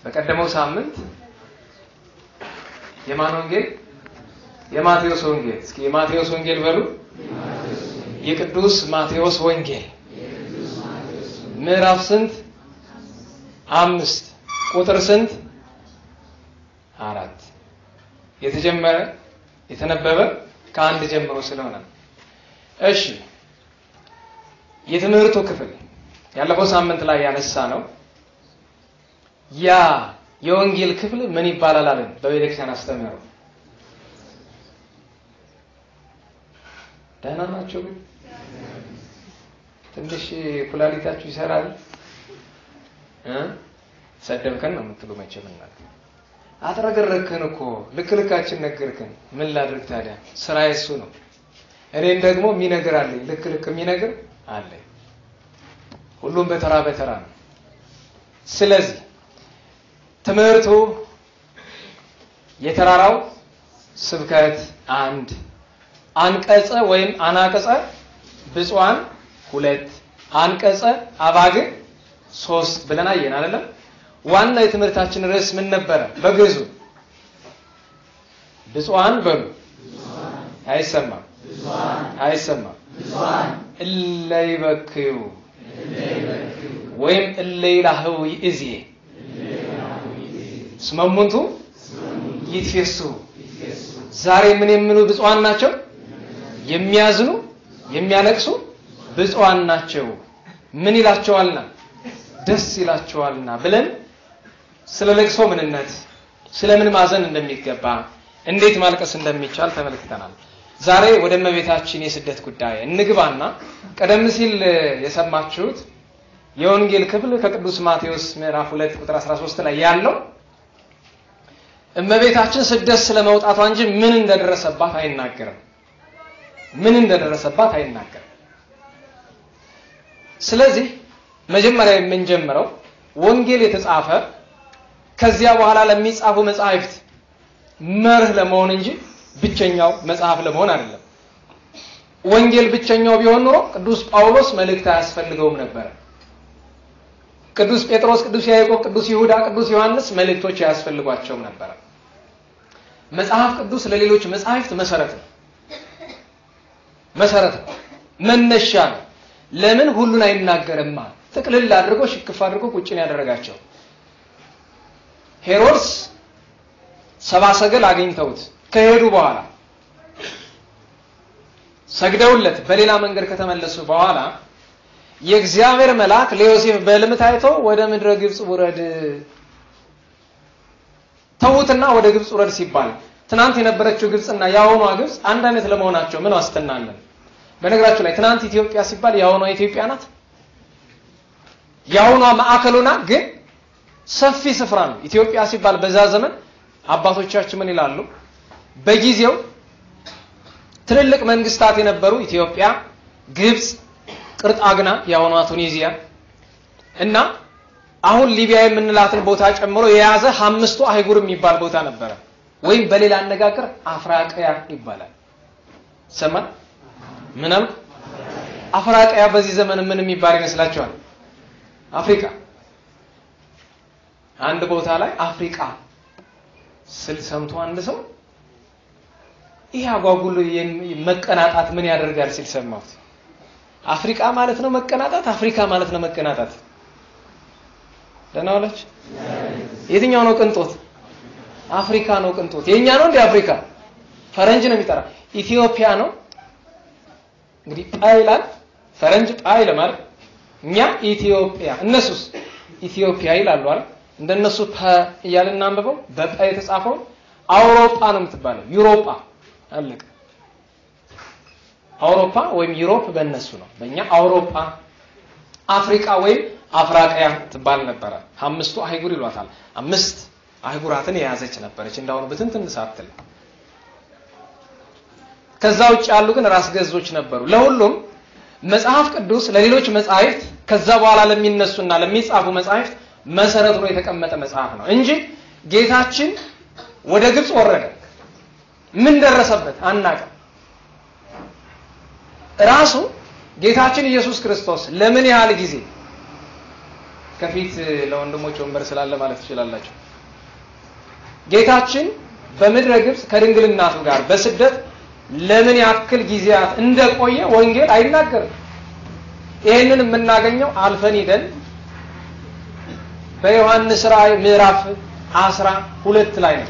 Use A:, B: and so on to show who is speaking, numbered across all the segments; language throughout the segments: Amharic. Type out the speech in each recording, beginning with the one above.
A: በቀደመው ሳምንት የማን ወንጌል? የማቴዎስ ወንጌል። እስኪ የማቴዎስ ወንጌል በሉ። የቅዱስ ማቴዎስ ወንጌል ምዕራፍ ስንት? 5 ቁጥር ስንት? 4 የተጀመረ የተነበበ ከአንድ ጀምሮ ስለሆነ እሺ የትምህርቱ ክፍል ያለፈው ሳምንት ላይ ያነሳ ነው ያ የወንጌል ክፍል ምን ይባላል አለን በቤተክርስቲያን አስተምህሮ ደህና ናቸው ትንሽ ኩላሊታችሁ ይሰራል ሰደብከን ነው የምትሉ መቼምና አጥረገረከን እኮ ልክልካችን ነገርከን ምን ላድርግ ታዲያ ስራዬ እሱ ነው እኔን ደግሞ የሚነግር አለኝ ልክ የሚነግር አለ ሁሉም በተራ በተራ ነው ስለዚህ ትምህርቱ የተራራው ስብከት 1 አንቀጸ ወይም አናቀጸ ብፁዓን 2 አንቀጸ አባግ 3 ብለና አየን አይደለም ዋና የትምህርታችን ርዕስ ምን ነበር በግዕዙ ብፁዓን በሉ አይሰማም እለይበክዩ ወይም እለይላህው ይእዜ ስመሙንቱ ይትፈሱ ዛሬ ምን የሚሉ ብፁዓን ናቸው የሚያዝኑ የሚያለቅሱ ብፁዓን ናቸው ምን ይላቸዋልና ደስ ይላቸዋልና ብለን ስለለቅሶ ምንነት ስለምን ማዘን እንደሚገባ እንዴት ማልቀስ እንደሚቻል ተመልክተናል ዛሬ ወደ እመቤታችን የስደት ጉዳይ እንግባና ቀደም ሲል የሰማችሁት የወንጌል ክፍል ከቅዱስ ማቴዎስ ምዕራፍ 2 ቁጥር 13 ላይ ያለው እመቤታችን ስደት ስለመውጣቷ እንጂ ምን እንደደረሰባት አይናገርም ስለዚህ መጀመሪያ የምንጀምረው ወንጌል የተጻፈ ከዚያ በኋላ ለሚጻፉ መጻሕፍት መርህ ለመሆን እንጂ ብቸኛው መጽሐፍ ለመሆን አይደለም ወንጌል ብቸኛው ቢሆን ኖሮ ቅዱስ ጳውሎስ መልእክት አያስፈልገውም ነበር ቅዱስ ጴጥሮስ ቅዱስ ያዕቆብ ቅዱስ ይሁዳ ቅዱስ ዮሐንስ መልእክቶች አያስፈልጓቸውም ነበር መጽሐፍ ቅዱስ ለሌሎች መጻሕፍት መሰረት ነው መነሻ ነው ለምን ሁሉን አይናገርማ ጥቅልል አድርጎ ሽክፍ አድርጎ ቁጭን ያደረጋቸው ሄሮድስ ሰባ ሰገል አግኝተውት ከሄዱ በኋላ ሰግደውለት በሌላ መንገድ ከተመለሱ በኋላ የእግዚአብሔር መልአክ ለዮሴፍ በሕልም ታይቶ ወደ ምድረ ግብጽ ውረድ ተውትና ወደ ግብጽ ውረድ ሲባል ትናንት የነበረችው ግብጽና ያውኗ ግብጽ አንድ አይነት ለመሆናቸው ምን ዋስተናለን በነገራችሁ ላይ ትናንት ኢትዮጵያ ሲባል ያውኗ ኢትዮጵያ ናት ያውኗ ማዕከሉና ግን ሰፊ ስፍራ ነው ኢትዮጵያ ሲባል በዛ ዘመን አባቶቻችን ምን ይላሉ በጊዜው ትልልቅ መንግስታት የነበሩ ኢትዮጵያ ግብጽ ቅርጣግና ያውኗ ቱኒዚያ እና አሁን ሊቢያ የምንላትን ቦታ ጨምሮ የያዘ 5 አህጉር የሚባል ቦታ ነበር ወይም በሌላ አነጋገር አፍራቂያ ይባላል ሰማን ምንም አፍራቂያ በዚህ ዘመን ምን የሚባል ይመስላችኋል አፍሪካ አንድ ቦታ ላይ አፍሪካ ስል ሰምቶ አንድ ሰው ይሄ አጓጉል መቀናጣት ምን ያደርጋል ሲል ሰማሁት አፍሪካ ማለት ነው መቀናጣት አፍሪካ ማለት ነው መቀናጣት ደናውለች የትኛው ነው ቅንጦት አፍሪካ ነው ቅንጦት የኛ ነው እንደ አፍሪካ ፈረንጅ ነው የሚጠራ ኢትዮጵያ ነው እንግዲህ ጣይላንድ ፈረንጅ ጣይለ ማለት እኛ ኢትዮጵያ እነሱስ ኢትዮጵያ ይላሉ አይደል እንደነሱ ያለና አንበበው በጣ የተጻፈው አውሮፓ ነው የምትባለው ዩሮፓ አለቀ አውሮፓ ወይም ዩሮፕ በእነሱ ነው በእኛ አውሮፓ አፍሪካ ወይም አፍራቂያ ትባል ነበር 5 አህጉር ይሏታል 5 አህጉራትን የያዘች ነበረች እንዳውኑ በትንትን ሳትል ከዛው ያሉ ግን ራስ ገዞች ነበሩ ለሁሉም መጽሐፍ ቅዱስ ለሌሎች መጻሕፍት ከዛ በኋላ ለሚነሱና ለሚጻፉ መጻሕፍት መሰረት ሆኖ የተቀመጠ መጽሐፍ ነው እንጂ ጌታችን ወደ ግብጽ ወረደ ምን ደረሰበት አናቀ ራሱ ጌታችን ኢየሱስ ክርስቶስ ለምን ያህል ጊዜ ከፊት ለወንድሞች ወንበር ስላለ ማለት ትችላላችሁ። ጌታችን በምድረ ግብጽ ከድንግልናቱ ጋር በስደት ለምን ያክል ጊዜያት እንደቆየ ወንጌል አይናገርም። ይሄንን የምናገኘው አልፈን ሄደን በዮሐንስ ራእይ ምዕራፍ 12 ላይ ነው።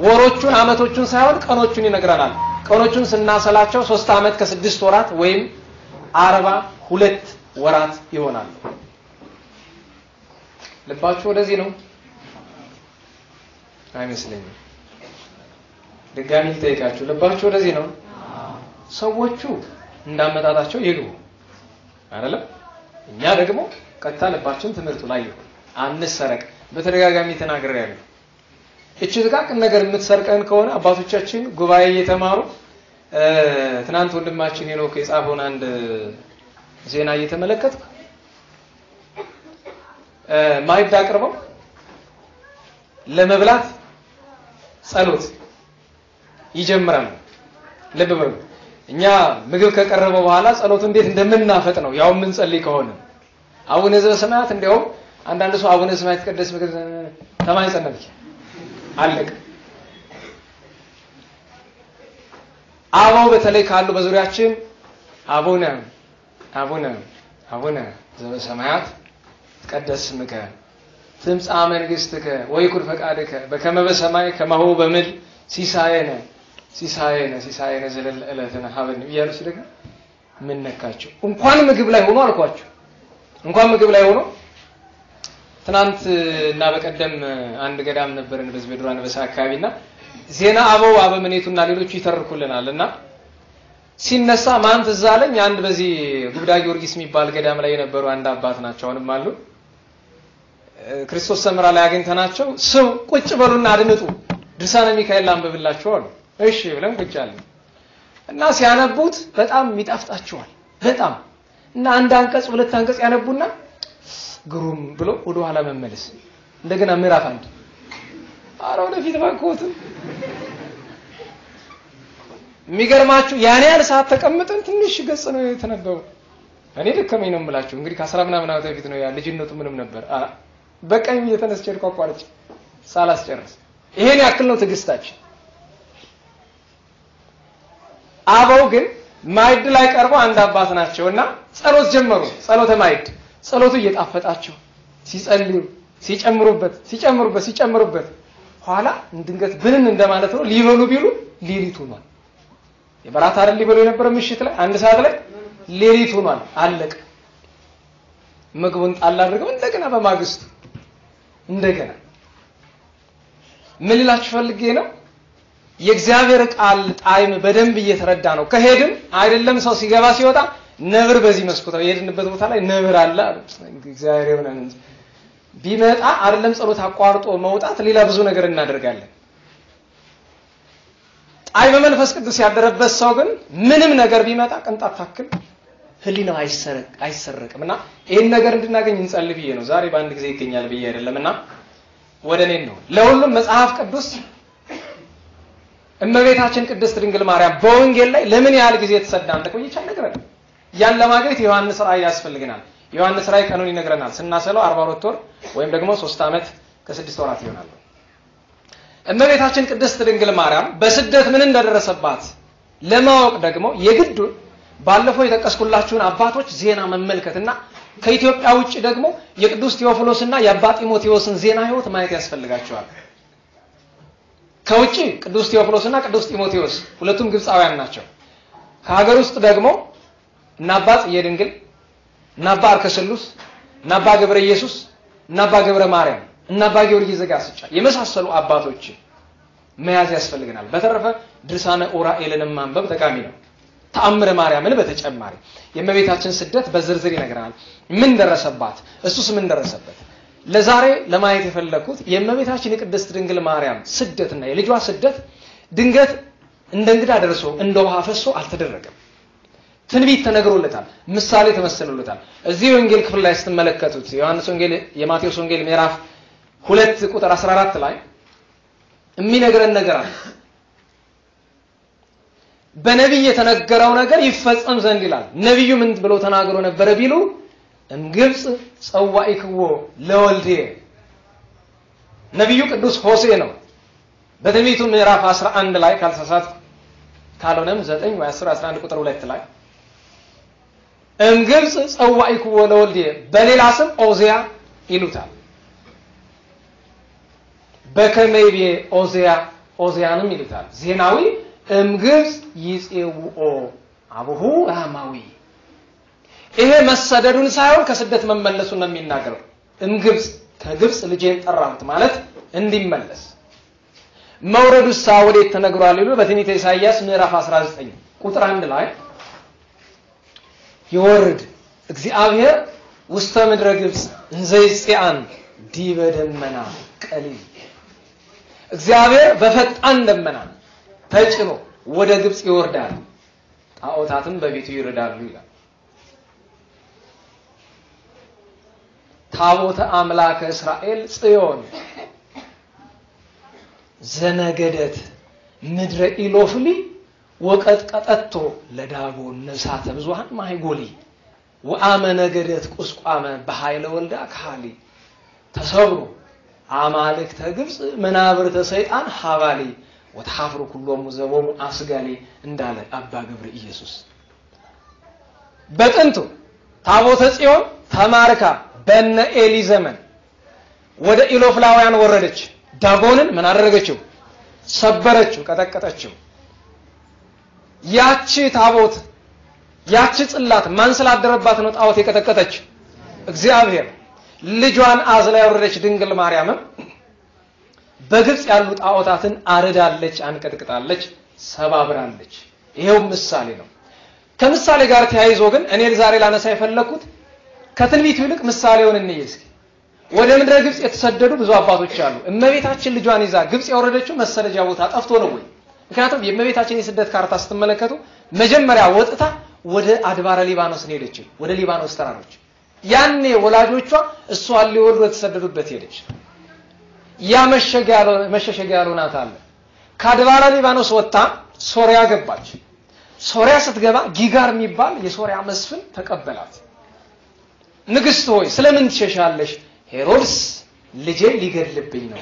A: ወሮቹን አመቶቹን ሳይሆን ቀኖቹን ይነግረናል። ቀኖቹን ስናሰላቸው 3 አመት ከ6 ወራት ወይም 42 ወራት ይሆናል። ልባችሁ ወደዚህ ነው አይመስለኝም። ድጋሚ ልጠይቃችሁ፣ ልባችሁ ወደዚህ ነው? ሰዎቹ እንዳመጣጣቸው ይግቡ አይደለም? እኛ ደግሞ ቀጥታ ልባችን ትምህርቱ ላይ ይሁን። አንሰረቅ። በተደጋጋሚ ተናግሬያለሁ። እቺ ጥቃቅን ነገር የምትሰርቀን ከሆነ አባቶቻችን ጉባኤ እየተማሩ ትናንት ወንድማችን ሄኖክ የጻፈውን አንድ ዜና እየተመለከትኩ ማይድ አቅርበው ለመብላት ጸሎት ይጀምራል። ልብ በሉ። እኛ ምግብ ከቀረበ በኋላ ጸሎቱ እንዴት እንደምናፈጥ ነው ያው ምን ጸልይ ከሆነ አቡነ ዘበሰማያት እንደው አንዳንድ ሰው አቡነ ዘበሰማያት ተቀደስ ምግብ ተማይ ጸልይ አለቀ። አባው በተለይ ካሉ በዙሪያችን አቡነ ዘበሰማያት ተቀደስ ስምከ ትምጻእ መንግሥትከ ወይኩን ፈቃድከ በከመ በሰማይ ከማሁ በምድር ሲሳየነ ዘለለ ዕለትነ ሀበነ ይያሉ ሲደግ ምን ነካቸው? እንኳን ምግብ ላይ ሆኖ አልኳቸው። እንኳን ምግብ ላይ ሆኖ ትናንት እና በቀደም አንድ ገዳም ነበርን በዚህ በዱር አንበሳ አካባቢና ዜና አበው አበምኔቱና ሌሎቹ ይተርኩልናልና ሲነሳ ማን ትዝ አለኝ? አንድ በዚህ ጉብዳ ጊዮርጊስ የሚባል ገዳም ላይ የነበሩ አንድ አባት ናቸው። አሁንም አሉ። ክርስቶስ ሰምራ ላይ አግኝተናቸው ሰው ቁጭ በሉና አድምጡ ድርሳነ ሚካኤል አንብብላችሁ አሉ። እሺ ብለን ቁጭ አልን እና ሲያነቡት በጣም ይጣፍጣቸዋል በጣም እና አንድ አንቀጽ ሁለት አንቀጽ ያነቡና ግሩም ብሎ ወደ ኋላ መመለስ እንደገና ምዕራፍ አንድ አራው ለፊት ባንኮት የሚገርማችሁ ያኔ ያህል ሰዓት ተቀምጠን ትንሽ ገጽ ነው የተነበበው። እኔ ደከመኝ ነው የምላችሁ። እንግዲህ ከ10 ምናምን ዓመት በፊት ነው ያ ልጅነቱ ምንም ነበር። በቀኝ እየተነስቼ ቋቋርጬ ሳላስጨርስ ይሄን ያክል ነው ትግስታችን። አበው ግን ማይድ ላይ ቀርበው አንድ አባት ናቸውና ጸሎት ጀመሩ። ጸሎተ ማይድ ጸሎቱ እየጣፈጣቸው ሲጸልዩ ሲጨምሩበት ኋላ እንድንገት ብንን እንደማለት ነው ሊበሉ ቢሉ ሌሊት ሆኗል። የበራት አይደል ሊበሉ የነበረ ምሽት ላይ 1 ሰዓት ላይ ሌሊት ሆኗል። አለቀ። ምግቡን ጣል አድርገው እንደገና በማግስቱ እንደገና ምን ልላችሁ ፈልጌ ነው የእግዚአብሔር ቃል ጣዕም በደንብ እየተረዳ ነው። ከሄድን አይደለም ሰው ሲገባ ሲወጣ ነብር በዚህ መስኮት የሄድንበት ቦታ ላይ ነብር አለ። እግዚአብሔር ይሆናል እንጂ ቢመጣ አይደለም ጸሎት አቋርጦ መውጣት ሌላ ብዙ ነገር እናደርጋለን። ጣዕመ መንፈስ ቅዱስ ያደረበት ሰው ግን ምንም ነገር ቢመጣ ቅንጣት ታክል ህሊናው አይሰረቅምና ይሄን ነገር እንድናገኝ እንጸልይ ብዬ ነው። ዛሬ በአንድ ጊዜ ይገኛል ብዬ አይደለምና ወደኔ ነው። ለሁሉም መጽሐፍ ቅዱስ እመቤታችን ቅድስት ድንግል ማርያም በወንጌል ላይ ለምን ያህል ጊዜ ተሰዳ እንደቆየች አይነግረን። ያን ለማግኘት ዮሐንስ ራእይ ያስፈልገናል። ዮሐንስ ራእይ ቀኑን ይነግረናል። ስናሰለው 42 ወር ወይም ደግሞ 3 አመት ከ6 ወራት ይሆናል። እመቤታችን ቅድስት ድንግል ማርያም በስደት ምን እንደደረሰባት ለማወቅ ደግሞ የግድ ባለፈው የጠቀስኩላችሁን አባቶች ዜና መመልከትና ከኢትዮጵያ ውጪ ደግሞ የቅዱስ ቴዎፍሎስና የአባ ጢሞቴዎስን ዜና ህይወት ማየት ያስፈልጋቸዋል። ከውጪ ቅዱስ ቴዎፍሎስና ቅዱስ ጢሞቴዎስ ሁለቱም ግብፃውያን ናቸው። ከሀገር ውስጥ ደግሞ እና አባ ጽጌ ድንግል እና አባ አርከስሉስ እና አባ ገብረ ኢየሱስ እና አባ ገብረ ማርያም እና አባ ጊዮርጊስ ዘጋስጫ የመሳሰሉ አባቶች መያዝ ያስፈልገናል። በተረፈ ድርሳነ ኡራኤልን ማንበብ ጠቃሚ ነው። ተአምረ ማርያምን በተጨማሪ የእመቤታችን ስደት በዝርዝር ይነግረናል። ምን ደረሰባት? እሱስ ምን ደረሰበት? ለዛሬ ለማየት የፈለኩት የእመቤታችን የቅድስት ድንግል ማርያም ስደትና የልጇ ስደት ድንገት እንደ እንግዳ ደርሶ እንደ ውሃ ፈሶ አልተደረገም። ትንቢት ተነግሮለታል፣ ምሳሌ ተመሰሎለታል። እዚህ ወንጌል ክፍል ላይ ስትመለከቱት ዮሐንስ ወንጌል የማቴዎስ ወንጌል ምዕራፍ 2 ቁጥር 14 ላይ የሚነግረን ነገር አለ። በነብይ የተነገረው ነገር ይፈጸም ዘንድ ይላል። ነብዩ ምን ብሎ ተናግሮ ነበር ቢሉ እምግብጽ ጸዋኢክዎ ለወልዴ ነብዩ ቅዱስ ሆሴዕ ነው በትንቢቱ ምዕራፍ 11 ላይ ካልተሳሳት ካልሆነም 9 ወይ 10 11 ቁጥር 2 ላይ እምግብጽ ጸዋኢክዎ ለወልዴ በሌላ ስም ኦዚያ ይሉታል በከመይቤ ኦዚያንም ይሉታል ዜናዊ እምግብጽ ይጼውኦ አቡሁ አማዊ ይሄ መሰደዱን ሳይሆን ከስደት መመለሱን ነው የሚናገረው እምግብጽ ከግብጽ ልጄን ጠራሁት ማለት እንዲመለስ መውረዱሳ ወዴት ተነግሯል ይሉ በትንቢተ ኢሳይያስ ምዕራፍ 19 ቁጥር 1 ላይ ይወርድ እግዚአብሔር ውስተ ምድረ ግብጽ እንዘይጽአን ዲበ ደመና ቀሊል እግዚአብሔር በፈጣን ደመና ተጭኖ ወደ ግብጽ ይወርዳል ጣዖታትን በቤቱ ይረዳሉ ይላል ታቦተ አምላከ እስራኤል ጽዮን ዘነገደት ምድረ ኢሎፍሊ ወቀጥቀጠቶ ለዳጎን ነሳተ ብዙሃን ማይጎሊ ወአመ ነገደት ቁስቋመ በኃይለ ወልዳ ካሊ ተሰብሩ አማልክተ ግብጽ መናብርተ ሰይጣን ሐባሊ ወተሐፍሩ ኩሎሙ ዘቦሙ አስጋሊ እንዳለ አባ ገብረ ኢየሱስ በጥንቱ ታቦተ ጽዮን ተማርካ በነ ኤሊ ዘመን ወደ ኢሎፍላውያን ወረደች ዳጎንን ምን አደረገችው ሰበረችው ቀጠቀጠችው ያቺ ታቦት ያቺ ጽላት ማን ስላደረባት ነው ጣዖት የቀጠቀጠች እግዚአብሔር ልጇን አዝላ ያወረደች ድንግል ማርያም በግብጽ ያሉ ጣዖታትን አረዳለች አንቀጥቅጣለች ሰባብራለች ይሄው ምሳሌ ነው ከምሳሌ ጋር ተያይዞ ግን እኔ ዛሬ ላነሳ የፈለኩት ከትንቢቱ ይልቅ ምሳሌውን እንይዝ ወደ ምድረ ግብጽ የተሰደዱ ብዙ አባቶች አሉ እመቤታችን ልጇን ይዛ ግብጽ ያወረደችው መሰደጃ ቦታ ጠፍቶ ነው ወይ ምክንያቱም የእመቤታችን የስደት ካርታ ስትመለከቱ መጀመሪያ ወጥታ ወደ አድባረ ሊባኖስ ሄደች ወደ ሊባኖስ ተራሮች ያኔ ወላጆቿ እሷን ሊወልዱ የተሰደዱበት ሄደች ያ መሸሸጊያ ያሉናት አለ ከአድባረ ሊባኖስ ወጣ ሶሪያ ገባች ሶሪያ ስትገባ ጊጋር የሚባል የሶሪያ መስፍን ተቀበላት ንግስት ሆይ ስለምን ትሸሻለሽ ሄሮድስ ልጄን ሊገድልብኝ ነው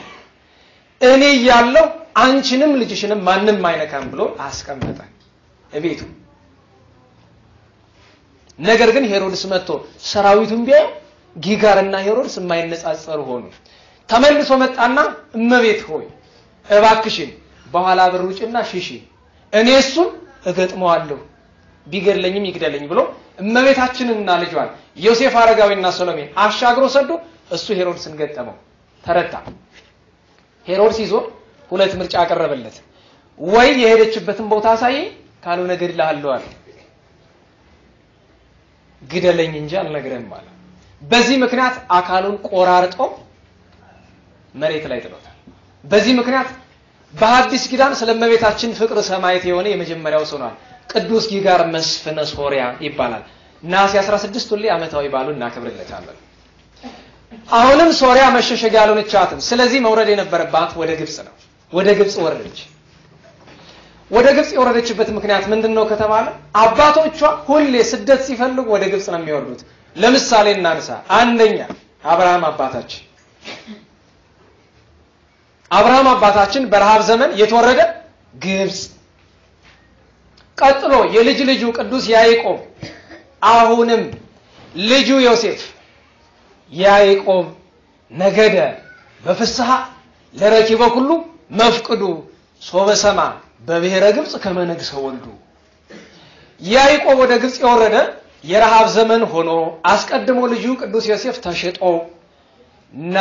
A: እኔ ያለው አንቺንም ልጅሽንም ማንንም አይነካም ብሎ አስቀመጠ እቤቱ ነገር ግን ሄሮድስ መጥቶ ሰራዊቱን ቢያዩ ጊጋርና ሄሮድስ የማይነጻጸሩ ሆኑ ተመልሶ መጣና እመቤት ሆይ እባክሽን በኋላ ብሩጭና ሽሺ እኔ እሱን እገጥመዋለሁ ቢገድለኝም ይግደለኝ ብሎ እመቤታችንና ልጇን ዮሴፍ አረጋዊና ሰሎሜ አሻግሮ ሰዶ እሱ ሄሮድስን ገጠመው ተረታ ሄሮድስ ይዞ ሁለት ምርጫ አቀረበለት ወይ የሄደችበትን ቦታ አሳየኝ ካልሆነ ገድልሃለሁ አለ ግደለኝ እንጂ አልነግረም አለ በዚህ ምክንያት አካሉን ቆራርጦ መሬት ላይ ጥሎታል በዚህ ምክንያት በሐዲስ ኪዳን ስለመቤታችን ፍቅር ሰማይት የሆነ የመጀመሪያው ሰው ነው ቅዱስ ጊጋር መስፍነ ሶሪያ ይባላል ናሲ 16 ሁሌ አመታዊ በዓሉን እናከብርለታለን አሁንም ሶሪያ መሸሸጊያ ያልሆነቻትም ስለዚህ መውረድ የነበረባት ወደ ግብጽ ነው ወደ ግብጽ ወረደች ወደ ግብጽ የወረደችበት ምክንያት ምንድነው ከተባለ አባቶቿ ሁሌ ስደት ሲፈልጉ ወደ ግብጽ ነው የሚወርዱት ለምሳሌ እናንሳ አንደኛ አብርሃም አባታችን በረሃብ ዘመን የተወረደ ግብጽ ቀጥሎ የልጅ ልጁ ቅዱስ ያዕቆብ አሁንም ልጁ ዮሴፍ ያዕቆብ ነገደ በፍስሐ ለረኪበ ሁሉ መፍቅዱ ሶበሰማ በብሔረ ግብጽ ከመነግሰ ወልዱ ያዕቆብ ወደ ግብጽ የወረደ የረሃብ ዘመን ሆኖ አስቀድሞ ልጁ ቅዱስ ዮሴፍ ተሸጦ ና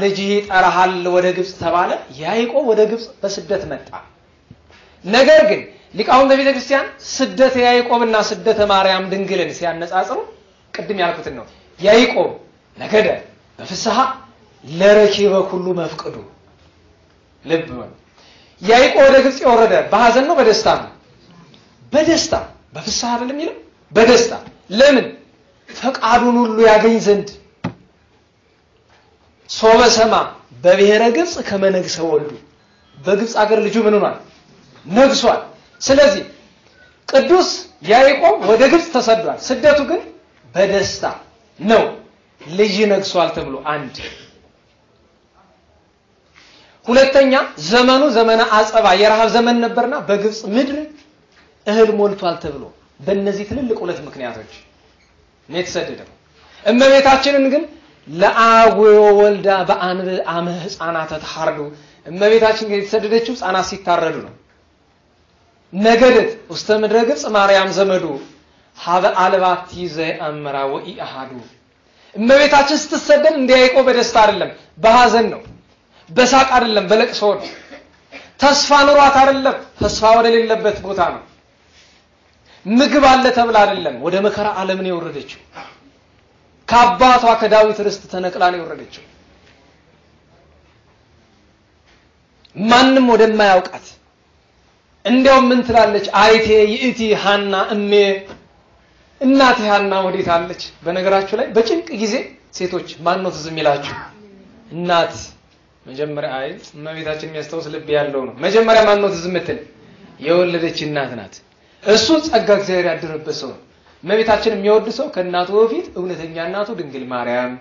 A: ልጅ ይጠራሃል ወደ ግብጽ ተባለ ያዕቆብ ወደ ግብጽ በስደት መጣ ነገር ግን ሊቃውንተ ቤተ ክርስቲያን ስደተ ያዕቆብና ስደተ ማርያም ድንግልን ሲያነጻጽሩ ቅድም ያልኩት ነው ያዕቆብ ነገደ በፍስሐ ለረኪበ ሁሉ መፍቅዱ ልብ ያዕቆብ ወደ ግብጽ የወረደ በሐዘን ነው በደስታ ነው በደስታ በፍስሐ አይደለም ይላል በደስታ ለምን ፈቃዱን ሁሉ ያገኝ ዘንድ ሶበሰማ በብሔረ ግብጽ ከመነግሰ ወልዱ በግብጽ አገር ልጁ ምን ሆኗል ነግሷል ስለዚህ ቅዱስ ያዕቆብ ወደ ግብጽ ተሰዷል ስደቱ ግን በደስታ ነው ልጅ ነግሷል ተብሎ አንድ ሁለተኛ ዘመኑ ዘመነ አጸባ የረሃብ ዘመን ነበርና በግብጽ ምድር እህል ሞልቷል ተብሎ በእነዚህ ትልልቅ ሁለት ምክንያቶች ነው የተሰደደው። እመቤታችንን ግን ለአጉ ወልዳ በአንብ አመ ህፃናት ተሐርዱ እመቤታችን የተሰደደችው ህፃናት ሲታረዱ ነው። ነገደት ውስተ ምድረ ግብጽ ማርያም ዘመዱ ሀበ አልባቲ ዘአምራ ወኢአሃዱ እመቤታችን ስትሰደድ እንዲያይቆ በደስታ አይደለም በሐዘን ነው፣ በሳቅ አይደለም በለቅሶ ነው። ተስፋ ኑሯት አይደለም ተስፋ ወደ ሌለበት ቦታ ነው። ምግብ አለ ተብላ አይደለም ወደ መከራ ዓለም ነው የወረደችው። ከአባቷ ከዳዊት ርስት ተነቅላ ነው የወረደችው። ማንም ወደማያውቃት እንዲያው ምን ትላለች? አይቴ ይእቲ ሃና እሜ እናቴ ሃና ወዴት አለች? በነገራችሁ ላይ በጭንቅ ጊዜ ሴቶች ማን ነው ትዝ የሚላችሁ? እናት መጀመሪያ አይ እመቤታችን የሚያስተውስ ልብ ያለው ነው። መጀመሪያ ማን ነው ትዝ የምትል? የወለደች እናት ናት። እሱ ጸጋ እግዚአብሔር ያደረበት ሰው ነው። እመቤታችን የሚወድ ሰው ከእናቱ በፊት እውነተኛ እናቱ ድንግል ማርያም፣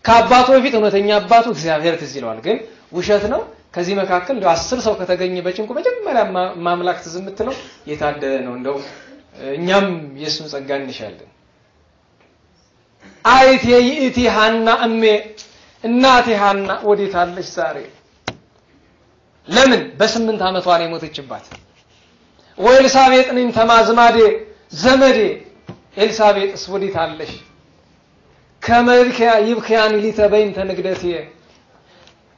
A: ከአባቱ በፊት እውነተኛ አባቱ እግዚአብሔር ትዝ ይለዋል። ግን ውሸት ነው። ከዚህ መካከል እንደው 10 ሰው ከተገኘ በጭንቁ መጀመሪያ ማምላክ ትዝ የምትለው የታደለ ነው። እንደው እኛም የሱን ጸጋ እንሻለን። አይቴ ይእቲ ሃና እሜ እናቴ ሃና ወዴት አለች ዛሬ? ለምን በ8 ዓመቷ ነው የሞተችባት። ወኤልሳቤጥን ተማዝማዴ ዘመዴ ኤልሳቤጥስ ወዴት አለሽ? ከመልከያ ይብከያን ሊተበይን ተንግደት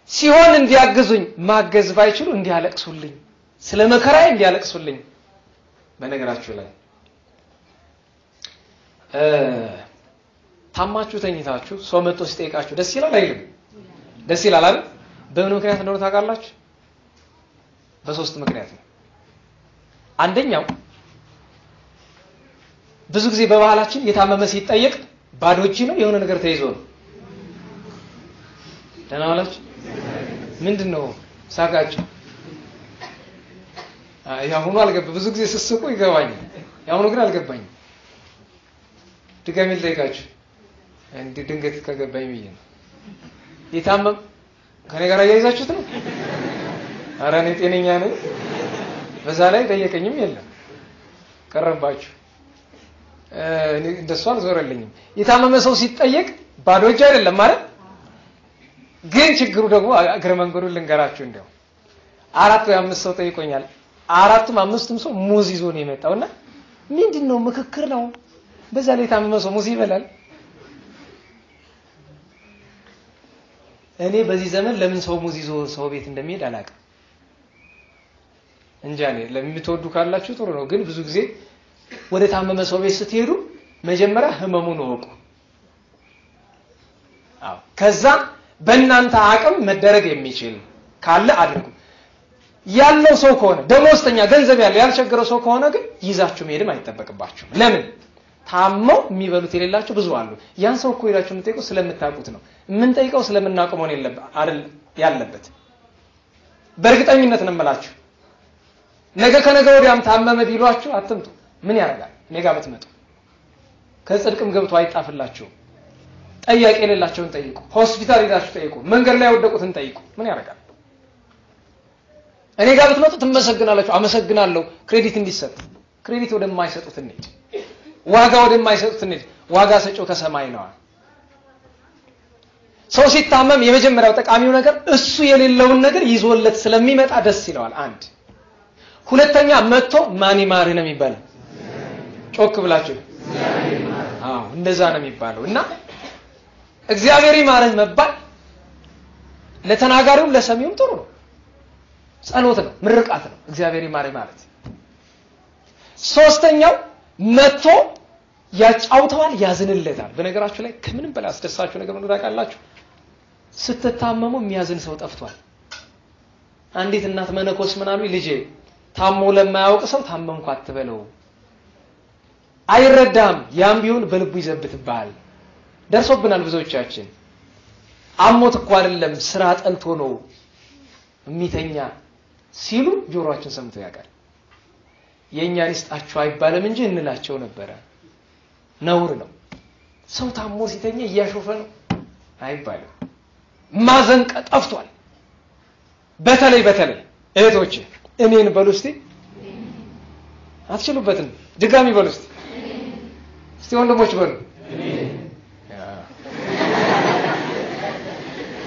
A: ሲሆን እንዲያግዙኝ ማገዝ ባይችሉ እንዲያለቅሱልኝ ስለ መከራዬ እንዲያለቅሱልኝ። በነገራችሁ ላይ ታማችሁ ተኝታችሁ ሰው መጥቶ ሲጠይቃችሁ ደስ ይላል አይልም? ደስ ይላል አይደል? በምን ምክንያት እንደሆነ ታውቃላችሁ? በ3 ምክንያት ነው። አንደኛው ብዙ ጊዜ በባህላችን የታመመ ሲጠየቅ ባዶ እጅ ነው የሆነ ነገር ተይዞ ነው። ደህና ዋላችሁ? ምንድነው ሳቃችሁ? ያሁኑ አልገባኝ። ብዙ ጊዜ ስስቁ ይገባኛል። ያሁኑ ግን አልገባኝም። ድጋሜ ልጠይቃችሁ እንዴ ድንገት ከገባኝ ብዬ ነው። የታመም ከኔ ጋር ያይዛችሁት ነው? ኧረ እኔ ጤነኛ ነኝ። በዛ ላይ ጠየቀኝም የለም ቀረባችሁ። እኔ እንደሱ አልዞረልኝም። የታመመ ሰው ሲጠየቅ ባዶ እጅ አይደለም ማለት ግን ችግሩ ደግሞ እግረ መንገዱን ልንገራችሁ። እንደው 4 ወይ 5 ሰው ጠይቆኛል። 4ቱም 5ቱም ሰው ሙዝ ይዞ ነው የመጣውና ምንድነው ምክክር ነው። በዛ ላይ የታመመ ሰው ሙዝ ይበላል። እኔ በዚህ ዘመን ለምን ሰው ሙዝ ይዞ ሰው ቤት እንደሚሄድ አላውቅም። እንጃኔ ለምትወዱ ካላችሁ ጥሩ ነው። ግን ብዙ ጊዜ ወደ ታመመ ሰው ቤት ስትሄዱ መጀመሪያ ህመሙን ወቁ። አዎ ከዛ በእናንተ አቅም መደረግ የሚችል ካለ አድርጉ። ያለው ሰው ከሆነ ደሞዝተኛ ገንዘብ ያለው ያልቸገረው ሰው ከሆነ ግን ይዛችሁ መሄድም አይተበቅባችሁ። ለምን ታመው የሚበሉት የሌላቸው ብዙ አሉ። ያን ሰው እኮ ይላችሁ የምትጠይቁት ስለምታውቁት ነው። የምንጠይቀው ስለምናውቀው ነው ያለበት። በእርግጠኝነት ነው የምላችሁ። ነገ ከነገ ወዲያም ታመመ ቢሏችሁ አትምጡ። ምን ያደርጋል? እኔ ጋር ብትመጡ ከጽድቅም ገብቶ አይጣፍላችሁ። ጠያቂ የሌላቸውን ጠይቁ። ሆስፒታል ሄዳችሁ ጠይቁ። መንገድ ላይ ወደቁትን ጠይቁ። ምን ያደርጋል? እኔ ጋር ብትመጡ ትመሰግናላችሁ። አመሰግናለሁ ክሬዲት እንዲሰጥ። ክሬዲት ወደማይሰጡት እንሂድ። ዋጋ ወደማይሰጡት እንሂድ። ዋጋ ሰጪው ከሰማይ ነው። ሰው ሲታመም የመጀመሪያው ጠቃሚው ነገር እሱ የሌለውን ነገር ይዞለት ስለሚመጣ ደስ ይለዋል። አንድ ሁለተኛ መጥቶ ማን ይማርህ ነው የሚባለው። ጮክ ብላችሁ አዎ እንደዛ ነው የሚባለው። እና እግዚአብሔር ይማርህ መባል ለተናጋሪውም ለሰሚውም ጥሩ ነው። ጸሎት ነው፣ ምርቃት ነው። እግዚአብሔር ይማርህ ማለት። ሶስተኛው መጥቶ ያጫውተዋል፣ ያዝንለታል። በነገራችሁ ላይ ከምንም በላይ አስደሳችሁ ነገር ምን ታውቃላችሁ? ስትታመሙ የሚያዝን ሰው ጠፍቷል። አንዲት እናት መነኮስ ምን አሉ? ልጄ ታሞ ለማያውቅ ሰው ታመምኩ አትበለው፣ አይረዳም። ያም ቢሆን በልቡ ይዘብትብሃል። ደርሶብናል ብዙዎቻችን። አሞት እኮ አይደለም ስራ ጠልቶ ነው የሚተኛ ሲሉ ጆሮአችን ሰምቶ ያውቃል። የኛን ይስጣችሁ አይባልም እንጂ እንላቸው ነበረ። ነውር ነው። ሰው ታሞ ሲተኛ እያሾፈ ነው አይባልም። ማዘን ጠፍቷል። በተለይ እህቶች እኔን በሉ እስቲ አትችሉበትም ድጋሚ በሉ እስቲ ወንድሞች በሉ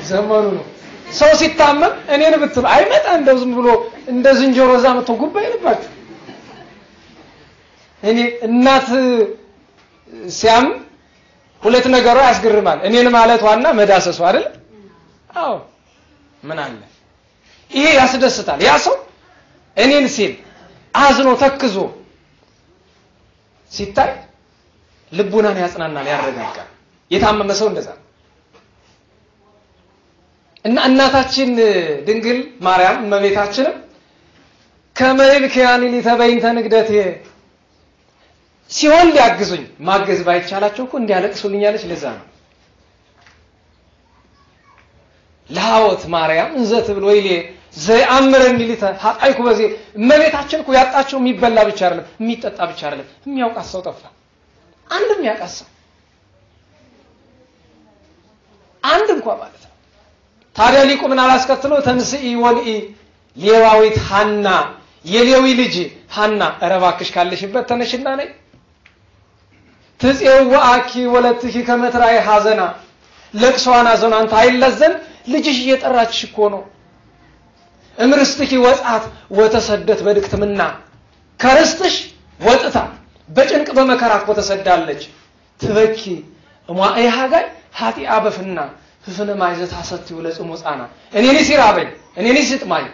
A: ዘመኑ ነው። ሰው ሲታመም እኔን ብትሉ አይመጣ እንደው ዝም ብሎ እንደ ዝንጀሮ ዛመቶ ጉባ ይልባችሁ። እኔ እናት ሲያም ሁለት ነገሩ ያስገርማል። እኔን ማለት ዋና መዳሰሱ አይደል? አዎ ምን አለ ይሄ ያስደስታል። ያ ሰው እኔን ሲል አዝኖ ተክዞ ሲታይ ልቡናን ያጽናናል፣ ያረጋጋል። የታመመ ሰው እንደዛ እና እናታችን ድንግል ማርያም እመቤታችን ከመይል ከያኒ ሊተበይንተ ንግደት ሲሆን ሊያግዙኝ ማገዝ ባይቻላቸው እኮ እንዲያለቅሱልኛለች። ለዛ ነው ለሃወት ማርያም እንዘት ብሎ ይሌ ዘአምረን ሊተ ኃጣይኩ በዚህ እመቤታችን እኮ ያጣቸው የሚበላ ብቻ አይደለም የሚጠጣ ብቻ አይደለም የሚያውቃት ሰው ጠፋ። አንድም ያውቃት ሰው አንድ እንኳን ማለት ነው። ታዲያ ሊቁ ምን አላስከትለው ተንስኢ ወልኢ ሌዋዊት ሐና የሌዊ ልጅ ሐና እረባክሽ ካለሽበት ተነሽና ነይ ትጽው ወአኪ ወለትኪ ከመትራይ ሐዘና ለቅሷና ዞናን ታይለዘን ልጅሽ እየጠራችሽ እኮ ነው። እምርስትኪ ወጣት ወተሰደት በድክትምና ከርስትሽ ወጥታ በጭንቅ በመከራ እኮ ተሰዳለች። ትበኪ እማይ ሃጋይ ኃጢአ በፍና ፍፍነ ማይዘት አሰትዩ ለጽሙጻና እኔኒ ሲራበኝ እኔኒ ሲጥማኝ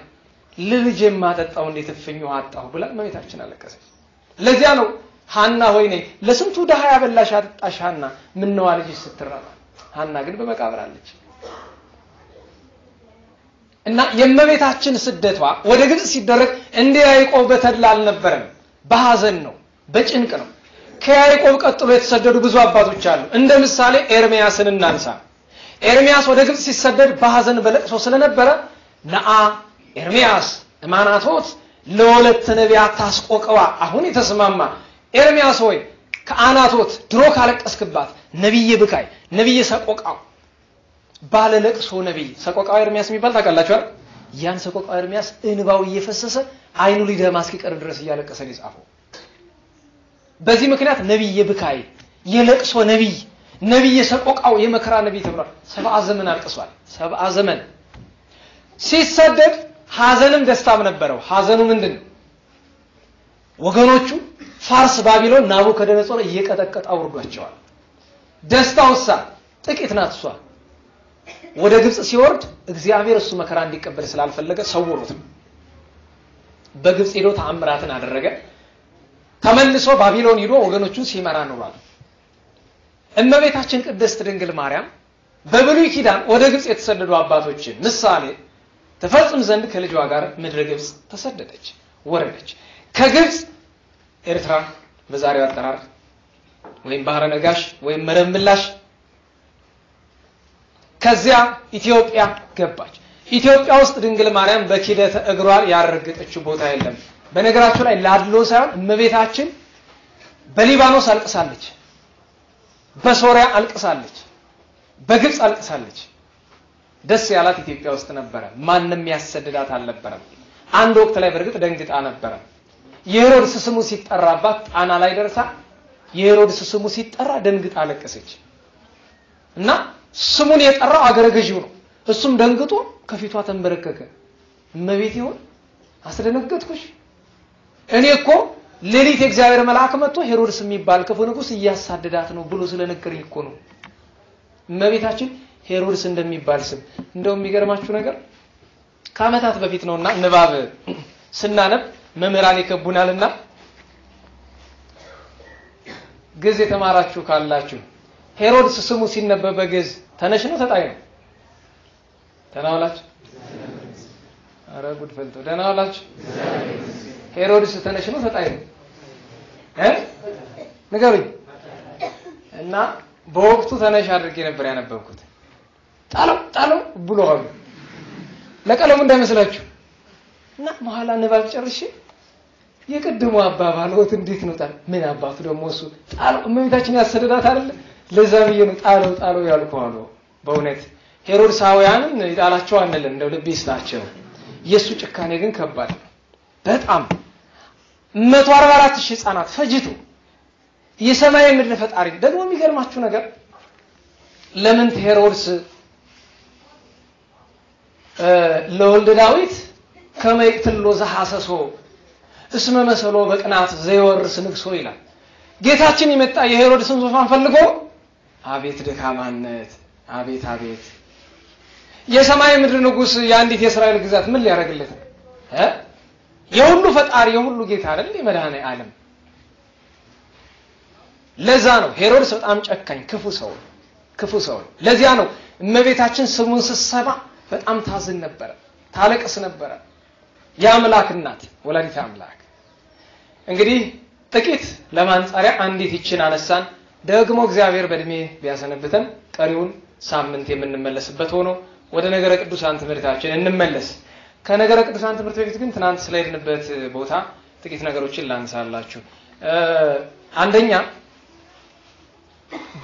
A: ለልጄ ማጠጣው እንዴት ፍኙ አጣው ብላ እመቤታችን አለቀሰች። ለዚያ ነው ሐና ሆይ ነይ ለስንቱ ደሃ ያበላሽ አጣሽ ሐና ምን ነው ልጅሽ ስትራባ። ሐና ግን በመቃብር አለች። እና የእመቤታችን ስደቷ ወደ ግብጽ ሲደረግ እንደ ያዕቆብ በተድላ አልነበረም፣ በሐዘን ነው፣ በጭንቅ ነው። ከያዕቆብ ቀጥሎ የተሰደዱ ብዙ አባቶች አሉ። እንደ ምሳሌ ኤርሚያስን እናንሳ። ኤርሚያስ ወደ ግብጽ ሲሰደድ በሐዘን በለቅሶ ስለነበረ ነአ ኤርሚያስ እማናቶት ለወለት ነቢያት ታስቆቀዋ አሁን የተስማማ ኤርሚያስ ሆይ ከአናቶት ድሮ ካለቀስክባት ነብይ ብካይ ነብይ ሰቆቃው ባለ ለቅሶ ነብይ ሰቆቃው ኤርሚያስ የሚባል ታውቃላችሁ አይደል? ያን ሰቆቃው ኤርሚያስ እንባው እየፈሰሰ አይኑ ሊደማ እስኪቀር ድረስ እያለቀሰ ነው የጻፈው። በዚህ ምክንያት ነብይ ብካይ የለቅሶ ነብይ ሰቆቃው የመከራ ነብይ ተብሏል። 70 ዘመን አልቅሷል። 70 ዘመን ሲሰደድ ሐዘንም ደስታም ነበረው። ሐዘኑ ምንድነው? ወገኖቹ ፋርስ ባቢሎን ናቡከደነጾር እየቀጠቀጠ አውርዷቸዋል። ደስታውሳ ጥቂት ናት። እሷ ወደ ግብጽ ሲወርድ እግዚአብሔር እሱ መከራ እንዲቀበል ስላልፈለገ ሰውሮት በግብጽ ሄዶ ተአምራትን አደረገ። ተመልሶ ባቢሎን ሄዶ ወገኖቹን ሲመራ ኖሯል። እመቤታችን ቅድስት ድንግል ማርያም በብሉይ ኪዳን ወደ ግብጽ የተሰደዱ አባቶችን ምሳሌ ተፈጽም ዘንድ ከልጇ ጋር ምድረ ግብጽ ተሰደደች፣ ወረደች። ከግብጽ ኤርትራ በዛሬው አጠራር ወይም ባህረ ነጋሽ ወይም መረብ ምላሽ፣ ከዚያ ኢትዮጵያ ገባች። ኢትዮጵያ ውስጥ ድንግል ማርያም በኪደተ እግሯ ያረገጠችው ቦታ የለም። በነገራችሁ ላይ ላድሎ ሳይሆን እመቤታችን በሊባኖስ አልቅሳለች፣ በሶሪያ አልቅሳለች፣ በግብጽ አልቅሳለች። ደስ ያላት ኢትዮጵያ ውስጥ ነበረ። ማንንም ያሰደዳት አልነበረም። አንድ ወቅት ላይ በርግጥ ደንግጣ ነበረ። የሄሮድስ ስሙ ሲጠራባት ጣና ላይ ደርሳ የሄሮድስ ስሙ ሲጠራ ደንግጣ አለቀሰች። እና ስሙን የጠራው አገረ ገዢው ነው። እሱም ደንግጦ ከፊቷ ተንበረከከ። እመቤት ይሁን አስደነገጥኩሽ፣ እኔ እኮ ሌሊት የእግዚአብሔር መልአክ መጥቶ ሄሮድስ የሚባል ክፉ ንጉስ እያሳደዳት ነው ብሎ ስለነገረኝ እኮ ነው። እመቤታችን ሄሮድስ እንደሚባል ስም እንደው የሚገርማችሁ ነገር ከዓመታት በፊት ነውና ንባብ ስናነብ መምህራን ይከቡናልና ግዕዝ የተማራችሁ ካላችሁ ሄሮድስ ስሙ ሲነበብ በግዕዝ ተነሽ ነው ተጣይ ነው? ተናውላችሁ? አረ ጉድ ፈልቶ ደናውላችሁ? ሄሮድስ ተነሽ ነው ተጣይ ነው? ንገሩኝ። እና በወቅቱ ተነሽ አድርጌ ነበር ያነበብኩት። ጣለው ብሎሃል ለቀለሙ እንዳይመስላችሁ። እና በኋላ ንባብ ጨርሼ የቅድሙ አባባል ወት እንዴት ነው ጣል ምን አባቱ ደግሞ እሱ ጣለው እመቤታችን ያሰደዳት አይደል? ለዛብየን ጣለው ያልኳሉ በእውነት ሄሮድሳውያንን ይጣላቸው አንልም እንደው ልብ ይስጣቸው ኢየሱ ጭካኔ ግን ከባድ በጣም 144000 ህፃናት ፈጅቱ የሰማይ ምድር ፈጣሪ ደግሞ የሚገርማችሁ ነገር ለምን ሄሮድስ ለወልደ ዳዊት ከመይቅትሎ ዘሐሰሶ እስመ መሰሎ በቅናት ዘይወርስ ንግሶ ይላል ጌታችን የመጣ የሄሮድስን ዙፋን ፈልጎ አቤት ደካማነት አቤት የሰማይ ምድር ንጉስ የአንዲት የእስራኤል ግዛት ምን ሊያረግለት የሁሉ ፈጣሪ የሁሉ ጌታ አይደል የመድኃኔ ዓለም ለዛ ነው ሄሮድስ በጣም ጨካኝ ክፉ ሰው ለዚያ ነው እመቤታችን ስሙን ስትሰማ በጣም ታዝን ነበር ታለቅስ ነበር የአምላክ እናት ወላዲተ አምላክ እንግዲህ ጥቂት ለማንጻሪያ አንዲት ይችን አነሳን ደግሞ እግዚአብሔር በእድሜ ቢያሰነብተን ቀሪውን ሳምንት የምንመለስበት ሆኖ ወደ ነገረ ቅዱሳን ትምህርታችን እንመለስ ከነገረ ቅዱሳን ትምህርት በፊት ግን ትናንት ስለሄድንበት ቦታ ጥቂት ነገሮችን ላንሳላችሁ አንደኛ